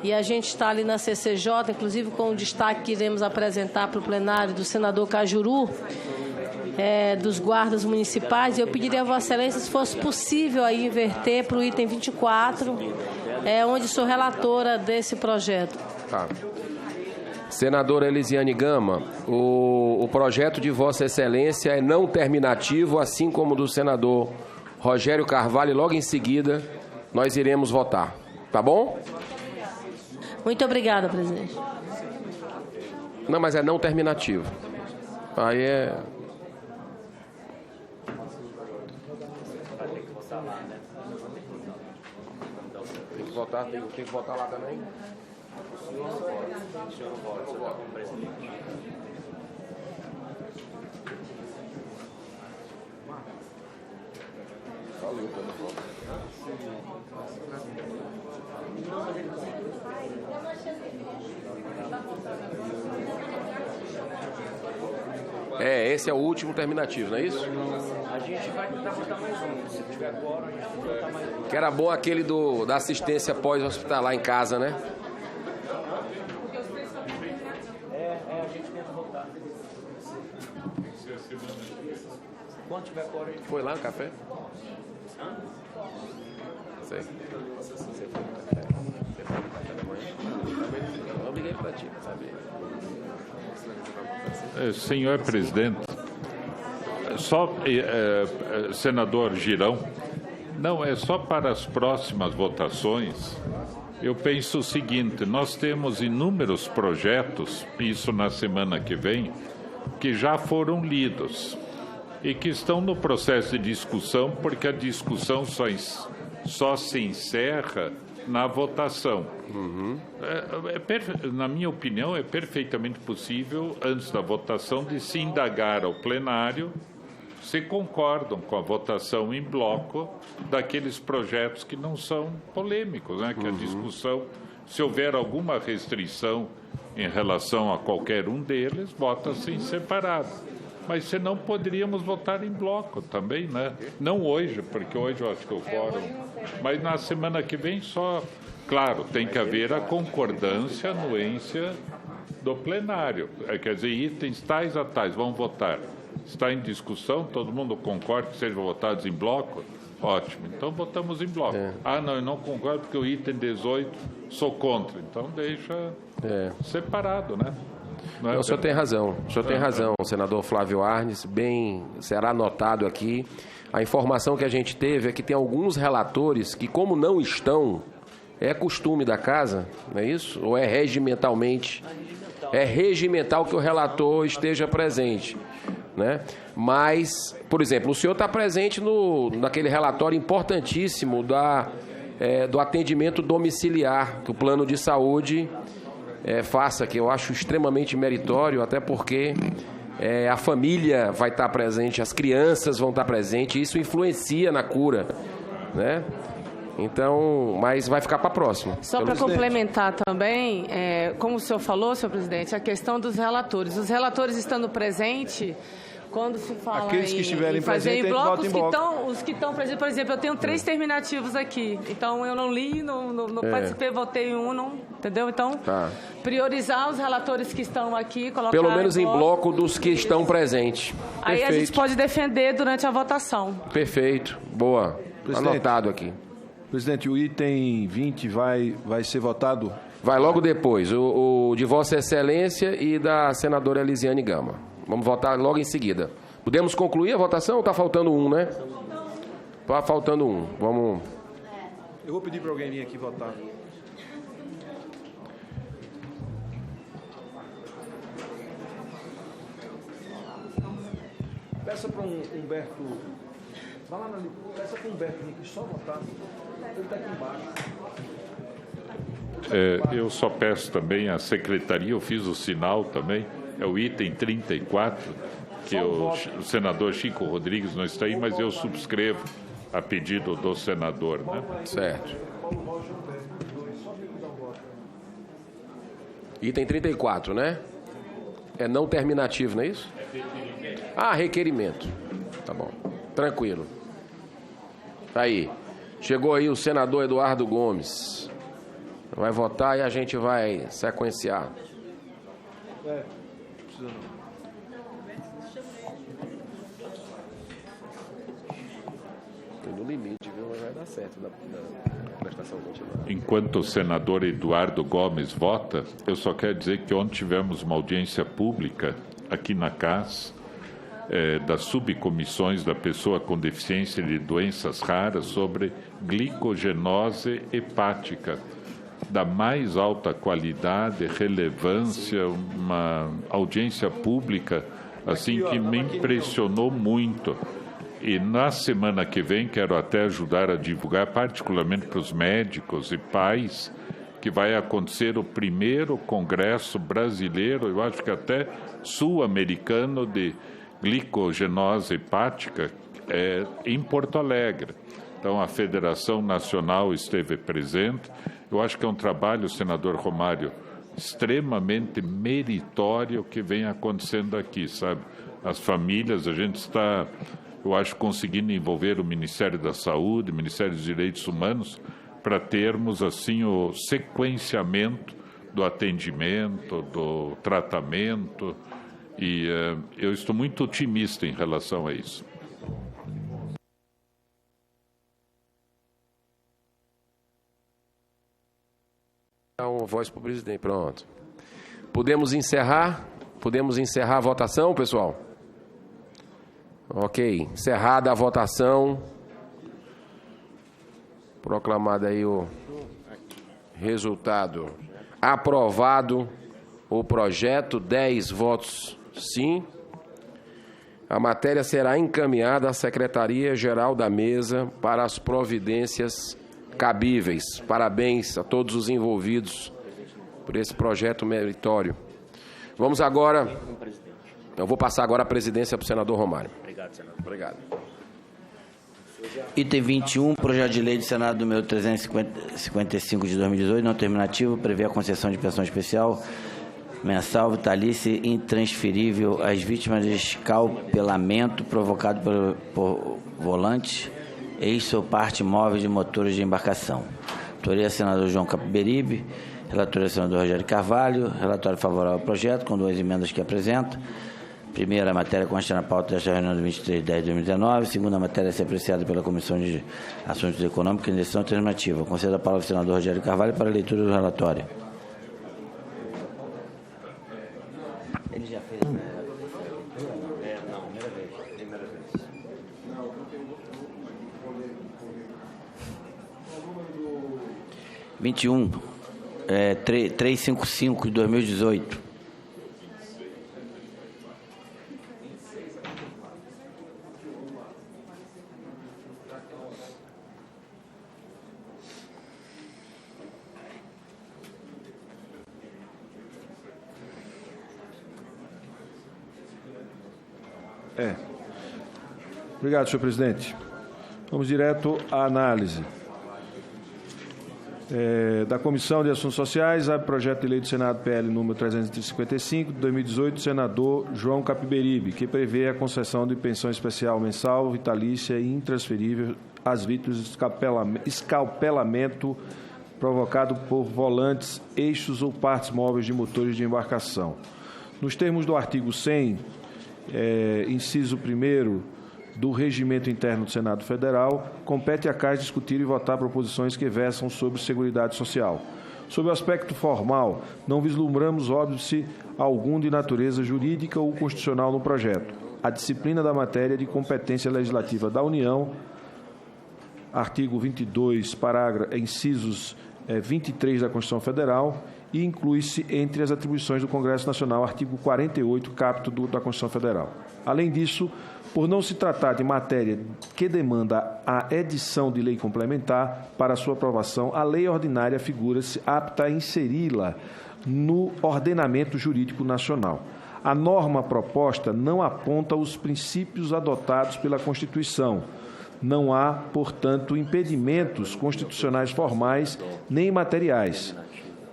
e a gente está ali na CCJ, inclusive com o destaque que iremos apresentar para o plenário do senador Cajuru, dos guardas municipais. Eu pediria a Vossa Excelência, se fosse possível, aí inverter para o item 24, onde sou relatora desse projeto. Tá. Senadora Elisiane Gama, o projeto de Vossa Excelência é não terminativo, assim como o do senador Rogério Carvalho, e logo em seguida nós iremos votar. Tá bom? Muito obrigada, presidente. Não, mas é não terminativo. Aí é... Tem que votar lá também? O senhor não vota, você vota como presidente. Esse é o último terminativo, não é isso? A gente vai tentar votar mais um. Se tiver agora, a gente vai votar mais um. Que era bom aquele da assistência pós-hospitalar em casa, né? A gente tenta votar. Quando tiver agora, a gente... Foi lá no café? Hã? Sei. Você foi no café? Você foi no café da manhã? Eu liguei pra ti, sabe? Senhor presidente, senador Girão, não, é só para as próximas votações. Eu penso o seguinte, nós temos inúmeros projetos, isso na semana que vem, que já foram lidos e que estão no processo de discussão, porque a discussão só se encerra na votação. Uhum. Na minha opinião, é perfeitamente possível, antes da votação, de se indagar ao plenário se concordam com a votação em bloco daqueles projetos que não são polêmicos, né? Que a discussão, se houver alguma restrição em relação a qualquer um deles, vota-se em separado. Mas senão poderíamos votar em bloco também, né? Não hoje, porque hoje eu acho que o quórum... Mas na semana que vem só... Claro, tem que haver a concordância, a anuência do plenário. Quer dizer, itens tais a tais, vão votar. Está em discussão, todo mundo concorda que sejam votados em bloco? Ótimo, então votamos em bloco. Ah, não, eu não concordo porque o item 18 sou contra. Então deixa separado, né? Não, o senhor tem razão. O senhor tem razão, senador Flávio Arnes. Bem, será anotado aqui. A informação que a gente teve é que tem alguns relatores que, como não estão, é costume da casa, não é isso? Ou é regimentalmente? É regimental que o relator esteja presente, né? Mas, por exemplo, o senhor está presente naquele relatório importantíssimo do atendimento domiciliar que o plano de saúde faça, que eu acho extremamente meritório, até porque a família vai estar presente, as crianças vão estar presentes, e isso influencia na cura, né? Então, mas vai ficar para a próxima. Só para complementar também, como o senhor falou, senhor presidente, a questão dos relatores. Os relatores estando presentes, quando se fala aqueles que estiverem em fazer presentes, em bloco, bloco. os que estão presentes, por exemplo, eu tenho 3 terminativos aqui, então eu não li, não participei, votei em um, não, entendeu? Então, priorizar os relatores que estão aqui, colocar pelo menos em bloco dos que estão presentes. Aí Perfeito. a gente pode defender durante a votação. Perfeito, boa. Presidente, anotado aqui. Presidente, o item 20 vai ser votado? Vai logo depois, o de Vossa Excelência e da senadora Elisiane Gama. Vamos votar logo em seguida. Podemos concluir a votação ou está faltando um, né? Está faltando um. Vamos. Eu vou pedir para alguém vir aqui votar. Peça para Humberto. Vai lá peça para Humberto vir aqui só votar. Ele está aqui embaixo. Eu só peço também à secretaria, eu fiz o sinal também, é o item 34, que o senador Chico Rodrigues não está aí, mas eu subscrevo a pedido do senador, né? Certo. Item 34, né? É não terminativo, não é isso? Requerimento. Tá bom. Tranquilo. Aí. Chegou aí o senador Eduardo Gomes. Vai votar e a gente vai sequenciar. Precisa não. No limite, viu? Mas vai dar certo da prestação continuada. Enquanto o senador Eduardo Gomes vota, eu só quero dizer que ontem tivemos uma audiência pública aqui na CAS, das subcomissões da pessoa com deficiência de doenças raras sobre glicogenose hepática, da mais alta qualidade, relevância, uma audiência pública assim que me impressionou muito. E na semana que vem quero até ajudar a divulgar, particularmente para os médicos e pais, que vai acontecer o primeiro congresso brasileiro, eu acho que até sul-americano, de glicogenose hepática em Porto Alegre. Então, a Federação Nacional esteve presente. Eu acho que é um trabalho, senador Romário, extremamente meritório que vem acontecendo aqui, sabe? As famílias, a gente está, eu acho, conseguindo envolver o Ministério da Saúde, o Ministério dos Direitos Humanos, para termos, assim, o sequenciamento do atendimento, do tratamento, e eu estou muito otimista em relação a isso. Uma voz para o presidente, pronto. Podemos encerrar a votação, pessoal? Ok, encerrada a votação. Proclamado aí o resultado. Aprovado o projeto, 10 votos sim. A matéria será encaminhada à Secretaria-Geral da Mesa para as providências cabíveis. Parabéns a todos os envolvidos por esse projeto meritório. Vamos agora... Eu vou passar agora a presidência para o senador Romário. Obrigado, senador. Obrigado. Item 21, projeto de lei do Senado número 355 de 2018, não terminativo, prevê a concessão de pensão especial mensal, vitalícia e intransferível às vítimas de escalpelamento provocado por volantes, eixo ou parte móvel de motores de embarcação. Autoria, senador João Capiberibe. Relatoria, senador Rogério Carvalho. Relatório favorável ao projeto, com 2 emendas que apresenta. Primeira, a matéria consta na pauta desta reunião de 23 de 10 de 2019. Segunda, a matéria a ser apreciada pela Comissão de Assuntos Econômicos em decisão alternativa. Concedo a palavra ao senador Rogério Carvalho para a leitura do relatório. 21, 355 de 2018. Obrigado, senhor presidente. Vamos direto à análise. Da Comissão de Assuntos Sociais, a projeto de lei do Senado PL número 355, de 2018, do senador João Capiberibe, que prevê a concessão de pensão especial mensal, vitalícia e intransferível às vítimas de escalpelamento provocado por volantes, eixos ou partes móveis de motores de embarcação. Nos termos do artigo 100, inciso 1º do Regimento Interno do Senado Federal, compete à Casa discutir e votar proposições que versam sobre Seguridade Social. Sob o aspecto formal, não vislumbramos óbice algum de natureza jurídica ou constitucional no projeto. A disciplina da matéria de competência legislativa da União, artigo 22, incisos 23 da Constituição Federal, e inclui-se entre as atribuições do Congresso Nacional, artigo 48, caput da Constituição Federal. Além disso, por não se tratar de matéria que demanda a edição de lei complementar para sua aprovação, a lei ordinária figura-se apta a inseri-la no ordenamento jurídico nacional. A norma proposta não aponta os princípios adotados pela Constituição. Não há, portanto, impedimentos constitucionais formais nem materiais.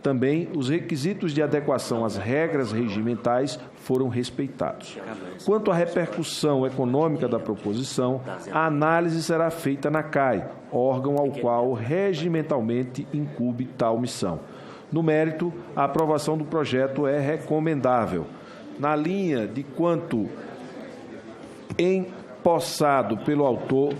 Também, os requisitos de adequação às regras regimentais foram respeitados. Quanto à repercussão econômica da proposição, a análise será feita na CAI, órgão ao qual regimentalmente incumbe tal missão. No mérito, a aprovação do projeto é recomendável. Na linha de quanto esposado pelo autor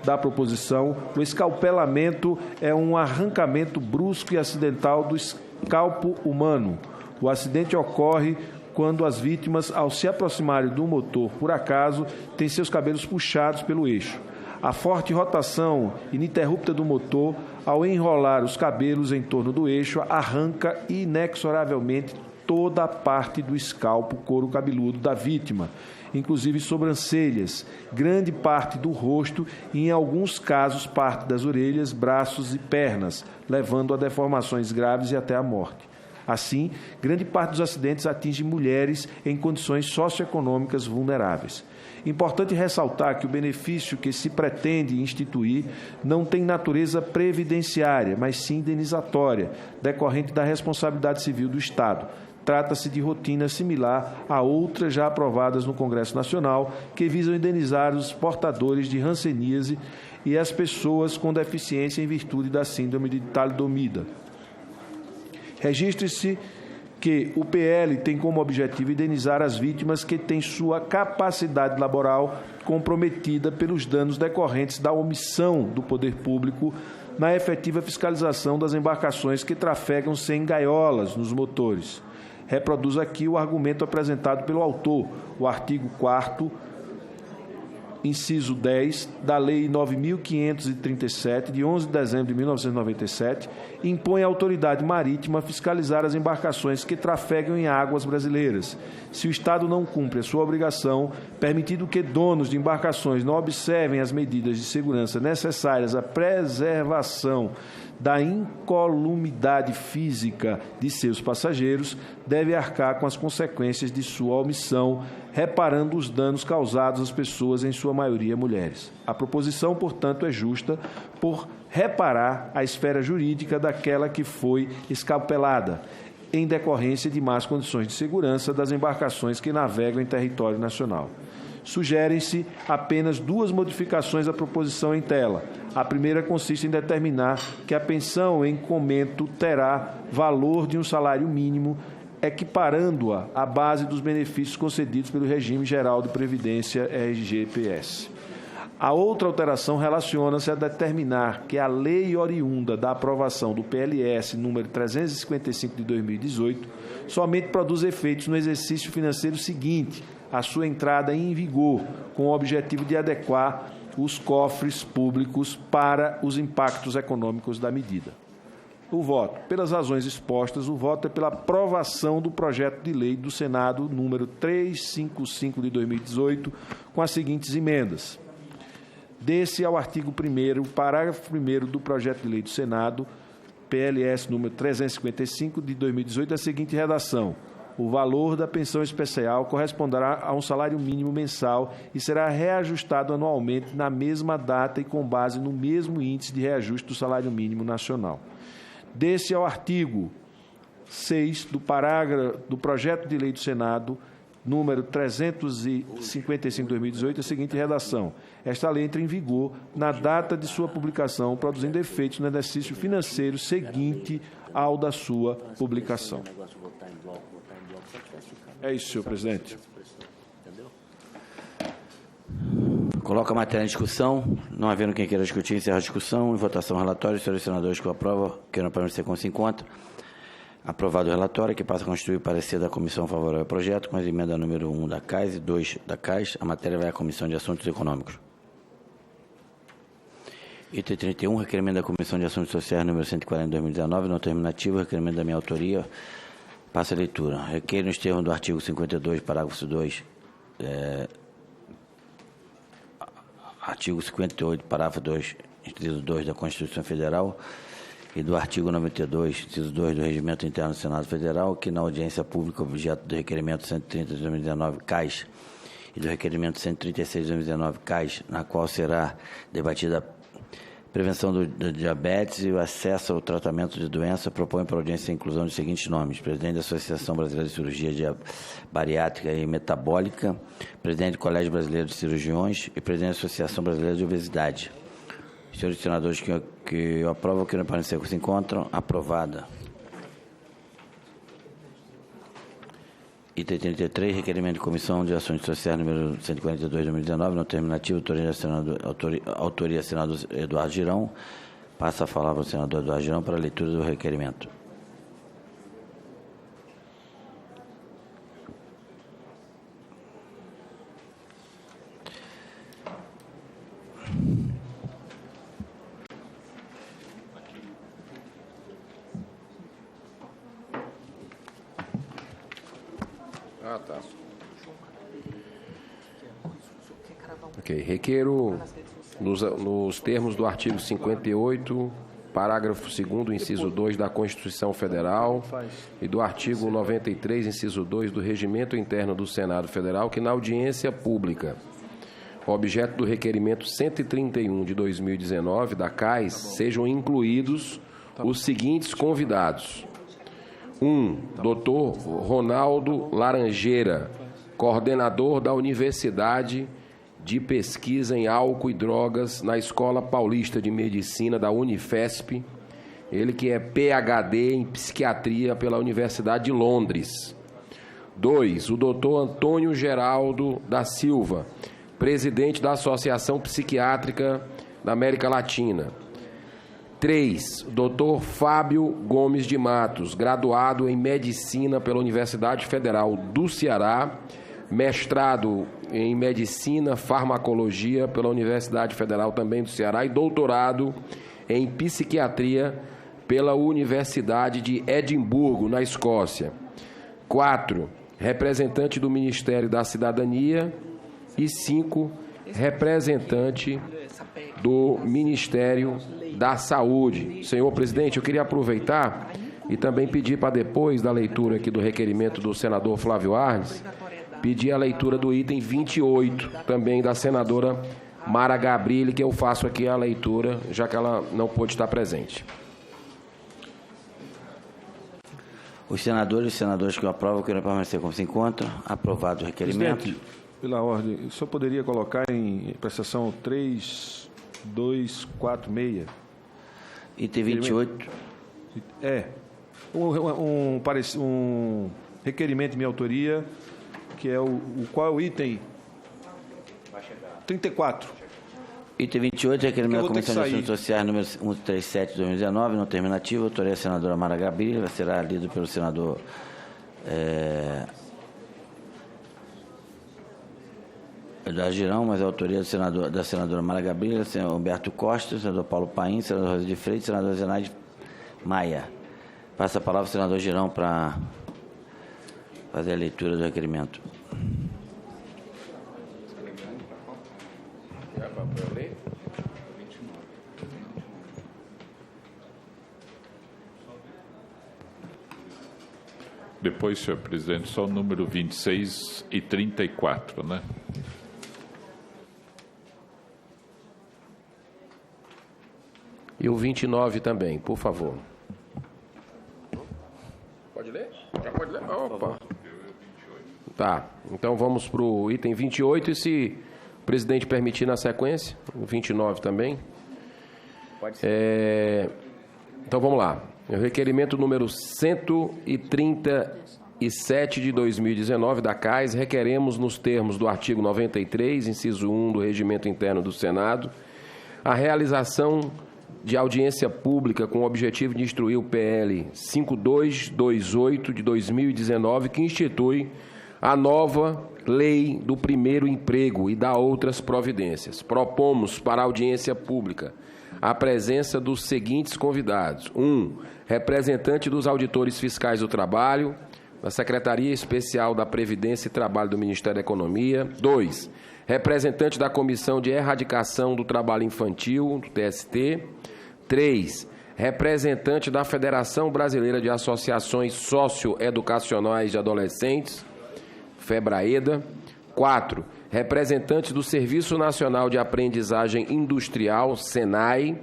da proposição, o escalpelamento é um arrancamento brusco e acidental do escalpo humano. O acidente ocorre quando as vítimas, ao se aproximarem do motor, por acaso, têm seus cabelos puxados pelo eixo. A forte rotação ininterrupta do motor, ao enrolar os cabelos em torno do eixo, arranca inexoravelmente toda a parte do escalpo, couro cabeludo da vítima, inclusive sobrancelhas, grande parte do rosto e, em alguns casos, parte das orelhas, braços e pernas, levando a deformações graves e até a morte. Assim, grande parte dos acidentes atinge mulheres em condições socioeconômicas vulneráveis. Importante ressaltar que o benefício que se pretende instituir não tem natureza previdenciária, mas sim indenizatória, decorrente da responsabilidade civil do Estado. Trata-se de rotina similar a outras já aprovadas no Congresso Nacional, que visam indenizar os portadores de hanseníase e as pessoas com deficiência em virtude da síndrome de talidomida. Registre-se que o PL tem como objetivo indenizar as vítimas que têm sua capacidade laboral comprometida pelos danos decorrentes da omissão do poder público na efetiva fiscalização das embarcações que trafegam sem gaiolas nos motores. Reproduz aqui o argumento apresentado pelo autor, o artigo 4º, inciso 10, da Lei 9.537, de 11 de dezembro de 1997, impõe à autoridade marítima fiscalizar as embarcações que trafegam em águas brasileiras. Se o Estado não cumpre a sua obrigação, permitindo que donos de embarcações não observem as medidas de segurança necessárias à preservação da incolumidade física de seus passageiros, deve arcar com as consequências de sua omissão, reparando os danos causados às pessoas, em sua maioria mulheres. A proposição, portanto, é justa por reparar a esfera jurídica daquela que foi escalpelada, em decorrência de más condições de segurança das embarcações que navegam em território nacional. Sugerem-se apenas duas modificações à proposição em tela. A primeira consiste em determinar que a pensão em comento terá valor de um salário mínimo, equiparando-a à base dos benefícios concedidos pelo Regime Geral de Previdência, RGPS. A outra alteração relaciona-se a determinar que a lei oriunda da aprovação do PLS número 355 de 2018 somente produz efeitos no exercício financeiro seguinte, a sua entrada em vigor, com o objetivo de adequar os cofres públicos para os impactos econômicos da medida. O voto. Pelas razões expostas, o voto é pela aprovação do projeto de lei do Senado número 355 de 2018, com as seguintes emendas. Desse ao artigo 1º, parágrafo 1º do projeto de lei do Senado, PLS número 355 de 2018, a seguinte redação. O valor da pensão especial corresponderá a um salário mínimo mensal e será reajustado anualmente na mesma data e com base no mesmo índice de reajuste do salário mínimo nacional. Desse ao artigo 6 do projeto de lei do Senado, número 355 de 2018, a seguinte redação. Esta lei entra em vigor na data de sua publicação, produzindo efeitos no exercício financeiro seguinte ao da sua publicação. É isso, senhor presidente. Coloca a matéria em discussão. Não havendo quem queira discutir, encerra a discussão. Em votação, relatório. Os senhores senadores que o aprovam, queiram permanecer como se encontra. Aprovado o relatório, que passa a constituir o parecer da comissão favorável ao projeto, com a emenda número 1 da CAIS e 2 da CAIS. A matéria vai à Comissão de Assuntos Econômicos. Item 31, requerimento da Comissão de Assuntos Sociais número 140 de 2019, não terminativo, requerimento da minha autoria. Passa a leitura. Requer nos termos do artigo 52, parágrafo 2, artigo 58, parágrafo 2, inciso 2 da Constituição Federal e do artigo 92, inciso 2 do Regimento Interno do Senado Federal, que na audiência pública objeto do requerimento 130 de 2019, CAIS, e do requerimento 136 de 2019, CAIS, na qual será debatida a prevenção do diabetes e o acesso ao tratamento de doença, propõe para a audiência a inclusão dos seguintes nomes: presidente da Associação Brasileira de Cirurgia Bariátrica e Metabólica, presidente do Colégio Brasileiro de Cirurgiões e presidente da Associação Brasileira de Obesidade. Os senhores senadores que aprovam, que não parecer que se encontram, aprovada. Item 33, requerimento de Comissão de Ações Sociais número 142 de 2019, não terminativo, autoria senador Eduardo Girão. Passa a palavra ao senador Eduardo Girão para a leitura do requerimento. Tá. Ok, requeiro, nos termos do artigo 58, parágrafo 2º, inciso 2 da Constituição Federal e do artigo 93, inciso 2 do Regimento Interno do Senado Federal, que na audiência pública, objeto do requerimento 131 de 2019 da CAIS, sejam incluídos os seguintes convidados. 1. Dr. Ronaldo Laranjeira, coordenador da Universidade de Pesquisa em Álcool e Drogas na Escola Paulista de Medicina da Unifesp, ele que é PhD em Psiquiatria pela Universidade de Londres. 2. O Dr. Antônio Geraldo da Silva, presidente da Associação Psiquiátrica da América Latina. 3. Dr. Fábio Gomes de Matos, graduado em Medicina pela Universidade Federal do Ceará, mestrado em Medicina Farmacologia pela Universidade Federal também do Ceará e doutorado em Psiquiatria pela Universidade de Edimburgo, na Escócia. 4. Representante do Ministério da Cidadania. E 5. Representante do Ministério da Saúde. Senhor presidente, eu queria aproveitar e também pedir para depois da leitura aqui do requerimento do senador Flávio Arnes, pedir a leitura do item 28, também da senadora Mara Gabrilli, que eu faço aqui a leitura, já que ela não pôde estar presente. Os senadores e senadoras que o aprovam, queiram permanecer como se encontram. Aprovado o requerimento. Presidente, pela ordem, só poderia colocar em prestação 3246. Item 28. Um requerimento de minha autoria, que é qual é o item? 34. Item 28, requerimento da Comissão de Assuntos Sociais número 137 de 2019, não terminativo, autoria da senadora Mara Gabrilli, será lido pelo senador Eduardo Girão, mas a autoria da senadora Mara Gabrilha, senador Humberto Costa, senador Paulo Paim, senador Rosa de Freitas, senador Zenaide Maia. Passa a palavra ao senador Girão para fazer a leitura do requerimento. Depois, senhor presidente, só o número 26 e 34, né? E o 29 também, por favor. Pode ler? Já pode ler? Opa. Tá, então vamos para o item 28 e, se o presidente permitir, na sequência, o 29 também. Pode ser. Então vamos lá. O requerimento número 137 de 2019 da CAIS, requeremos, nos termos do artigo 93, inciso 1 do Regimento Interno do Senado, a realização de audiência pública com o objetivo de instruir o PL 5228 de 2019, que institui a nova Lei do Primeiro Emprego e dá outras providências. Propomos para a audiência pública a presença dos seguintes convidados: 1. Representante dos auditores fiscais do trabalho, da Secretaria Especial da Previdência e Trabalho do Ministério da Economia. 2. Representante da Comissão de Erradicação do Trabalho Infantil, do TST. 3. Representante da Federação Brasileira de Associações Socioeducacionais de Adolescentes, FEBRAEDA. 4. Representante do Serviço Nacional de Aprendizagem Industrial, SENAI.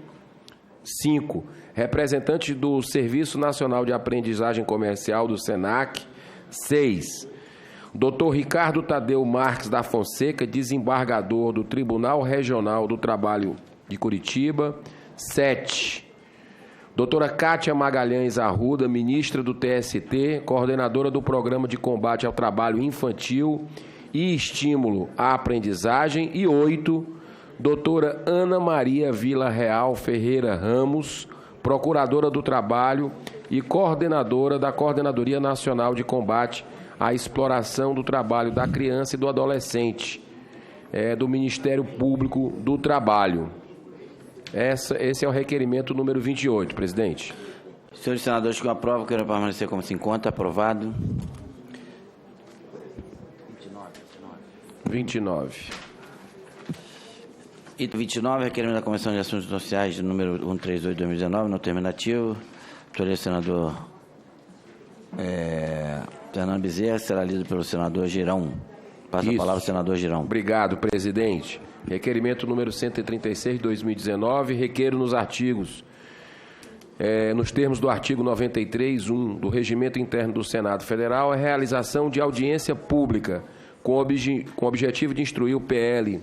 5. Representante do Serviço Nacional de Aprendizagem Comercial, do SENAC. 6. Dr. Ricardo Tadeu Marques da Fonseca, desembargador do Tribunal Regional do Trabalho de Curitiba. 7. Doutora Kátia Magalhães Arruda, ministra do TST, coordenadora do Programa de Combate ao Trabalho Infantil e Estímulo à Aprendizagem. E 8. Doutora Ana Maria Vila Real Ferreira Ramos, procuradora do Trabalho e coordenadora da Coordenadoria Nacional de Combate à Exploração do Trabalho da Criança e do Adolescente, do Ministério Público do Trabalho. Esse é o requerimento número 28, presidente. Senhores senadores que aprovam, quero permanecer como se encontra. Aprovado. 29. Item 29, requerimento da Comissão de Assuntos Sociais, de número 138 de 2019, no terminativo. Autoria do senador Fernando Bezerra, será lido pelo senador Girão. Passa a palavra ao senador Girão. Obrigado, presidente. Requerimento número 136 de 2019, requeiro nos termos do artigo 93.1 do Regimento Interno do Senado Federal, a realização de audiência pública com objetivo de instruir o PL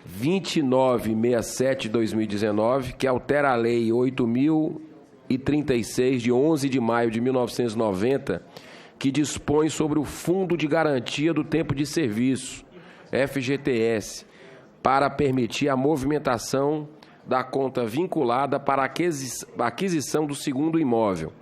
2967 de 2019, que altera a Lei 8.036, de 11 de maio de 1990, que dispõe sobre o Fundo de Garantia do Tempo de Serviço, FGTS, para permitir a movimentação da conta vinculada para a aquisição do segundo imóvel.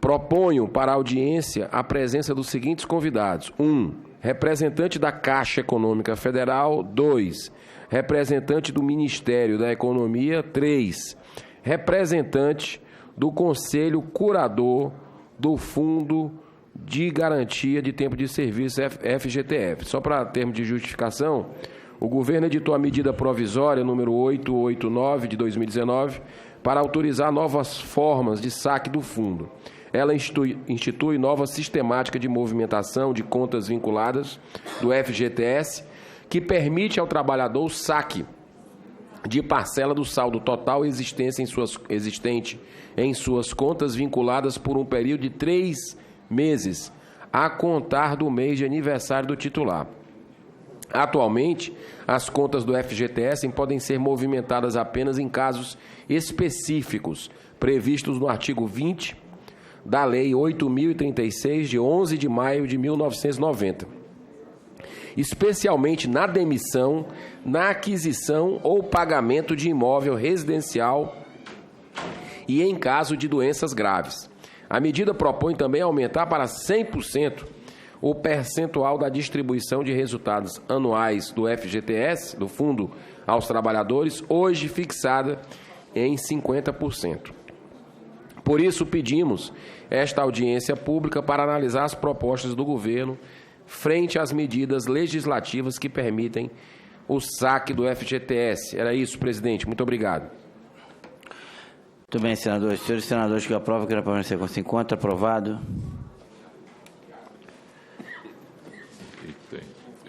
Proponho para a audiência a presença dos seguintes convidados: 1. Representante da Caixa Econômica Federal. 2. Representante do Ministério da Economia. 3. Representante do Conselho Curador do Fundo de Garantia de Tempo de Serviço, FGTF. Só para termo de justificação, o governo editou a medida provisória número 889 de 2019 para autorizar novas formas de saque do fundo. Ela institui nova sistemática de movimentação de contas vinculadas do FGTS, que permite ao trabalhador o saque de parcela do saldo total existente em suas contas vinculadas por um período de 3 meses, a contar do mês de aniversário do titular. Atualmente, as contas do FGTS podem ser movimentadas apenas em casos específicos, previstos no artigo 20 da Lei 8.036, de 11 de maio de 1990, especialmente na demissão, na aquisição ou pagamento de imóvel residencial e em caso de doenças graves. A medida propõe também aumentar para 100% o percentual da distribuição de resultados anuais do FGTS, do Fundo aos Trabalhadores, hoje fixada em 50%. Por isso, pedimos esta audiência pública para analisar as propostas do governo frente às medidas legislativas que permitem o saque do FGTS. Era isso, presidente. Muito obrigado. Muito bem, senadores. Senhores senadores que aprovam, quero permanecer com 50. Aprovado. E tem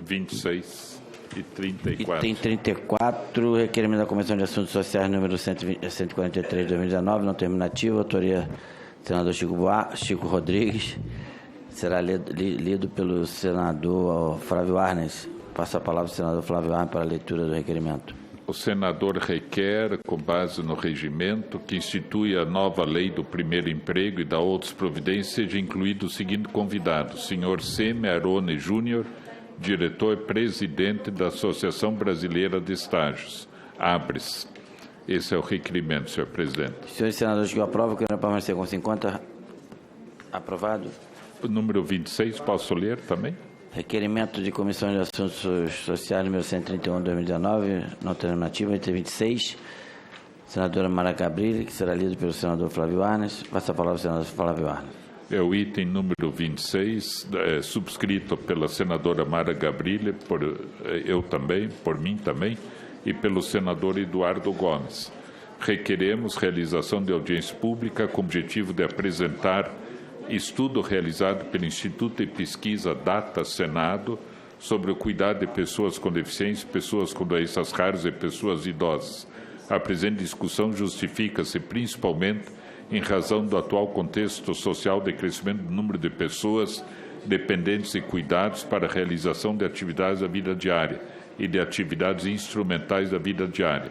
26 e 34. E tem 34. Requerimento da Comissão de Assuntos Sociais, número 143 de 2019, não terminativo. Autoria do senador Chico Rodrigues. Será lido pelo senador Flávio Arnes. Passo a palavra ao senador Flávio Arnes para a leitura do requerimento. O senador requer, com base no regimento, que institui a nova lei do primeiro emprego e da outras providências, seja incluído o seguinte convidado: senhor Seme Arone Júnior, diretor-presidente da Associação Brasileira de Estágios, ABRES. Esse é o requerimento, senhor presidente. Senhores senadores que aprovam, quero permanecer com 50. Aprovado. O número 26, posso ler também? Requerimento de Comissão de Assuntos Sociais, número 131 de 2019, não terminativo, entre 26. Senadora Mara Gabrilli, que será lido pelo senador Flávio Arnes. Passa a palavra ao senador Flávio Arnes. É o item número 26, subscrito pela senadora Mara Gabrilli, por mim também, e pelo senador Eduardo Gomes. Requeremos realização de audiência pública com o objetivo de apresentar estudo realizado pelo Instituto de Pesquisa Data Senado sobre o cuidado de pessoas com deficiência, pessoas com doenças raras e pessoas idosas. A presente discussão justifica-se principalmente em razão do atual contexto social de crescimento do número de pessoas dependentes de cuidados para a realização de atividades da vida diária e de atividades instrumentais da vida diária.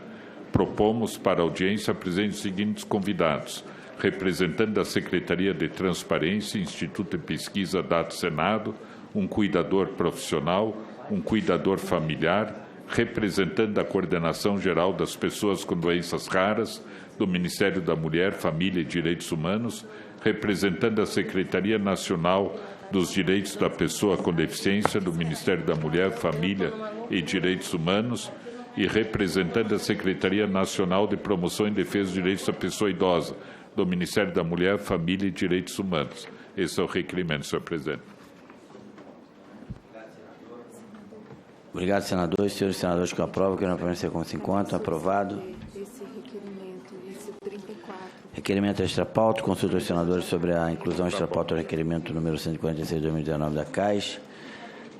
Propomos para a audiência a presença dos seguintes convidados: representante da Secretaria de Transparência, Instituto de Pesquisa Data Senado, um cuidador profissional, um cuidador familiar, representante da Coordenação Geral das Pessoas com Doenças Raras, do Ministério da Mulher, Família e Direitos Humanos, representante da Secretaria Nacional dos Direitos da Pessoa com Deficiência, do Ministério da Mulher, Família e Direitos Humanos, e representante da Secretaria Nacional de Promoção e Defesa dos Direitos da Pessoa Idosa, do Ministério da Mulher, Família e Direitos Humanos. Esse é o requerimento, senhor presidente. Obrigado, senadores. Senhores senadores que aprovam, quero permanecer com 50. Aprovado. Esse 34. Requerimento extra-pauta. Consulta aos senadores sobre a inclusão extra-pauta do requerimento número 146 de 2019 da CAIS,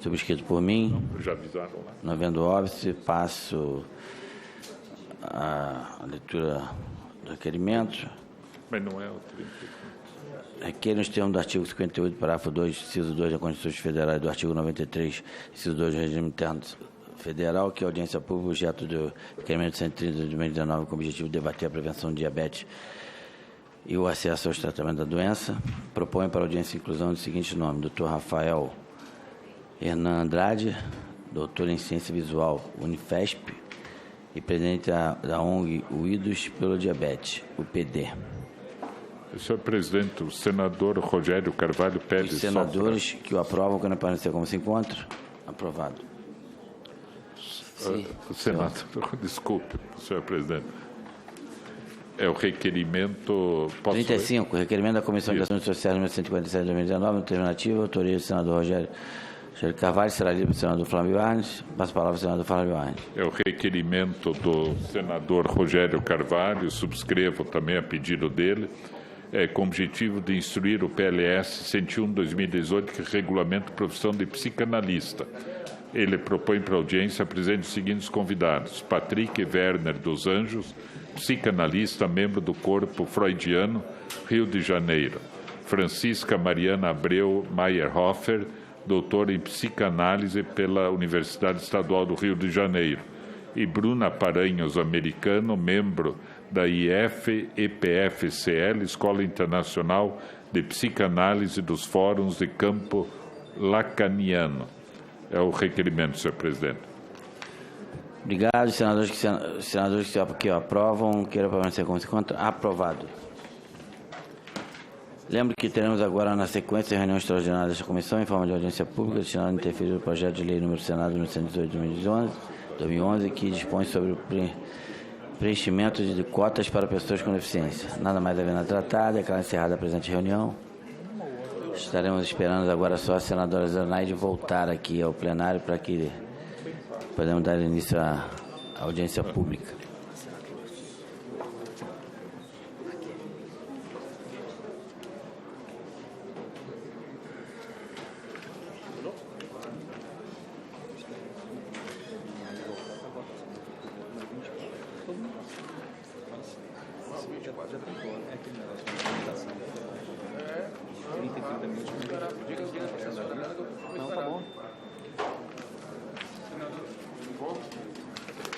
subscrito por mim. Já avisaram lá. Não havendo óbice, passo a leitura do requerimento. Mas não é o 34. Requer nos termos do artigo 58, parágrafo 2, inciso 2 da Constituição Federal e do artigo 93, inciso 2 do Regime Interno Federal, que a audiência pública objeto do requerimento 130 de 2019 com o objetivo de debater a prevenção do diabetes e o acesso aos tratamentos da doença. Propõe para a audiência a inclusão dos seguintes nomes: Dr. Rafael Hernan Andrade, doutor em Ciência Visual, Unifesp, e presidente da ONG Unidos pelo Diabetes, UPD. Senhor presidente, o senador Rogério Carvalho pede... Os senadores que o aprovam, quando aparecer como se encontra, aprovado. O senador, desculpe, senhor presidente. É o requerimento... 35, requerimento da Comissão de Assuntos Sociais, número 147 de 2019, alternativo, autoria do senador Rogério Carvalho, será lido pelo senador Flávio Arnes. Passo a palavra ao senador Flávio Arnes. É o requerimento do senador Rogério Carvalho, subscrevo também a pedido dele, com o objetivo de instruir o PLS 101/2018, que regulamenta a profissão de psicanalista. Ele propõe para a audiência a presença dos seguintes convidados: Patrick Werner dos Anjos, psicanalista, membro do Corpo Freudiano, Rio de Janeiro; Francisca Mariana Abreu Meyerhofer, doutora em psicanálise pela Universidade Estadual do Rio de Janeiro; e Bruna Paranhos Americano, membro da IF-EPF-CL, Escola Internacional de Psicanálise dos Fóruns de Campo Lacaniano. É o requerimento, senhor presidente. Obrigado. Senadores que aprovam, queiram permanecer como se encontra. Aprovado. Lembro que teremos agora, na sequência, a reunião extraordinária desta comissão, em forma de audiência pública, destinada a interferir no projeto de lei número Senado número 118 de 2011, que dispõe sobre o preenchimento de cotas para pessoas com deficiência. Nada mais havendo a tratar, declaro encerrada a presente reunião. Estaremos esperando agora só a senadora Zenaide voltar aqui ao plenário para que podemos dar início à audiência pública.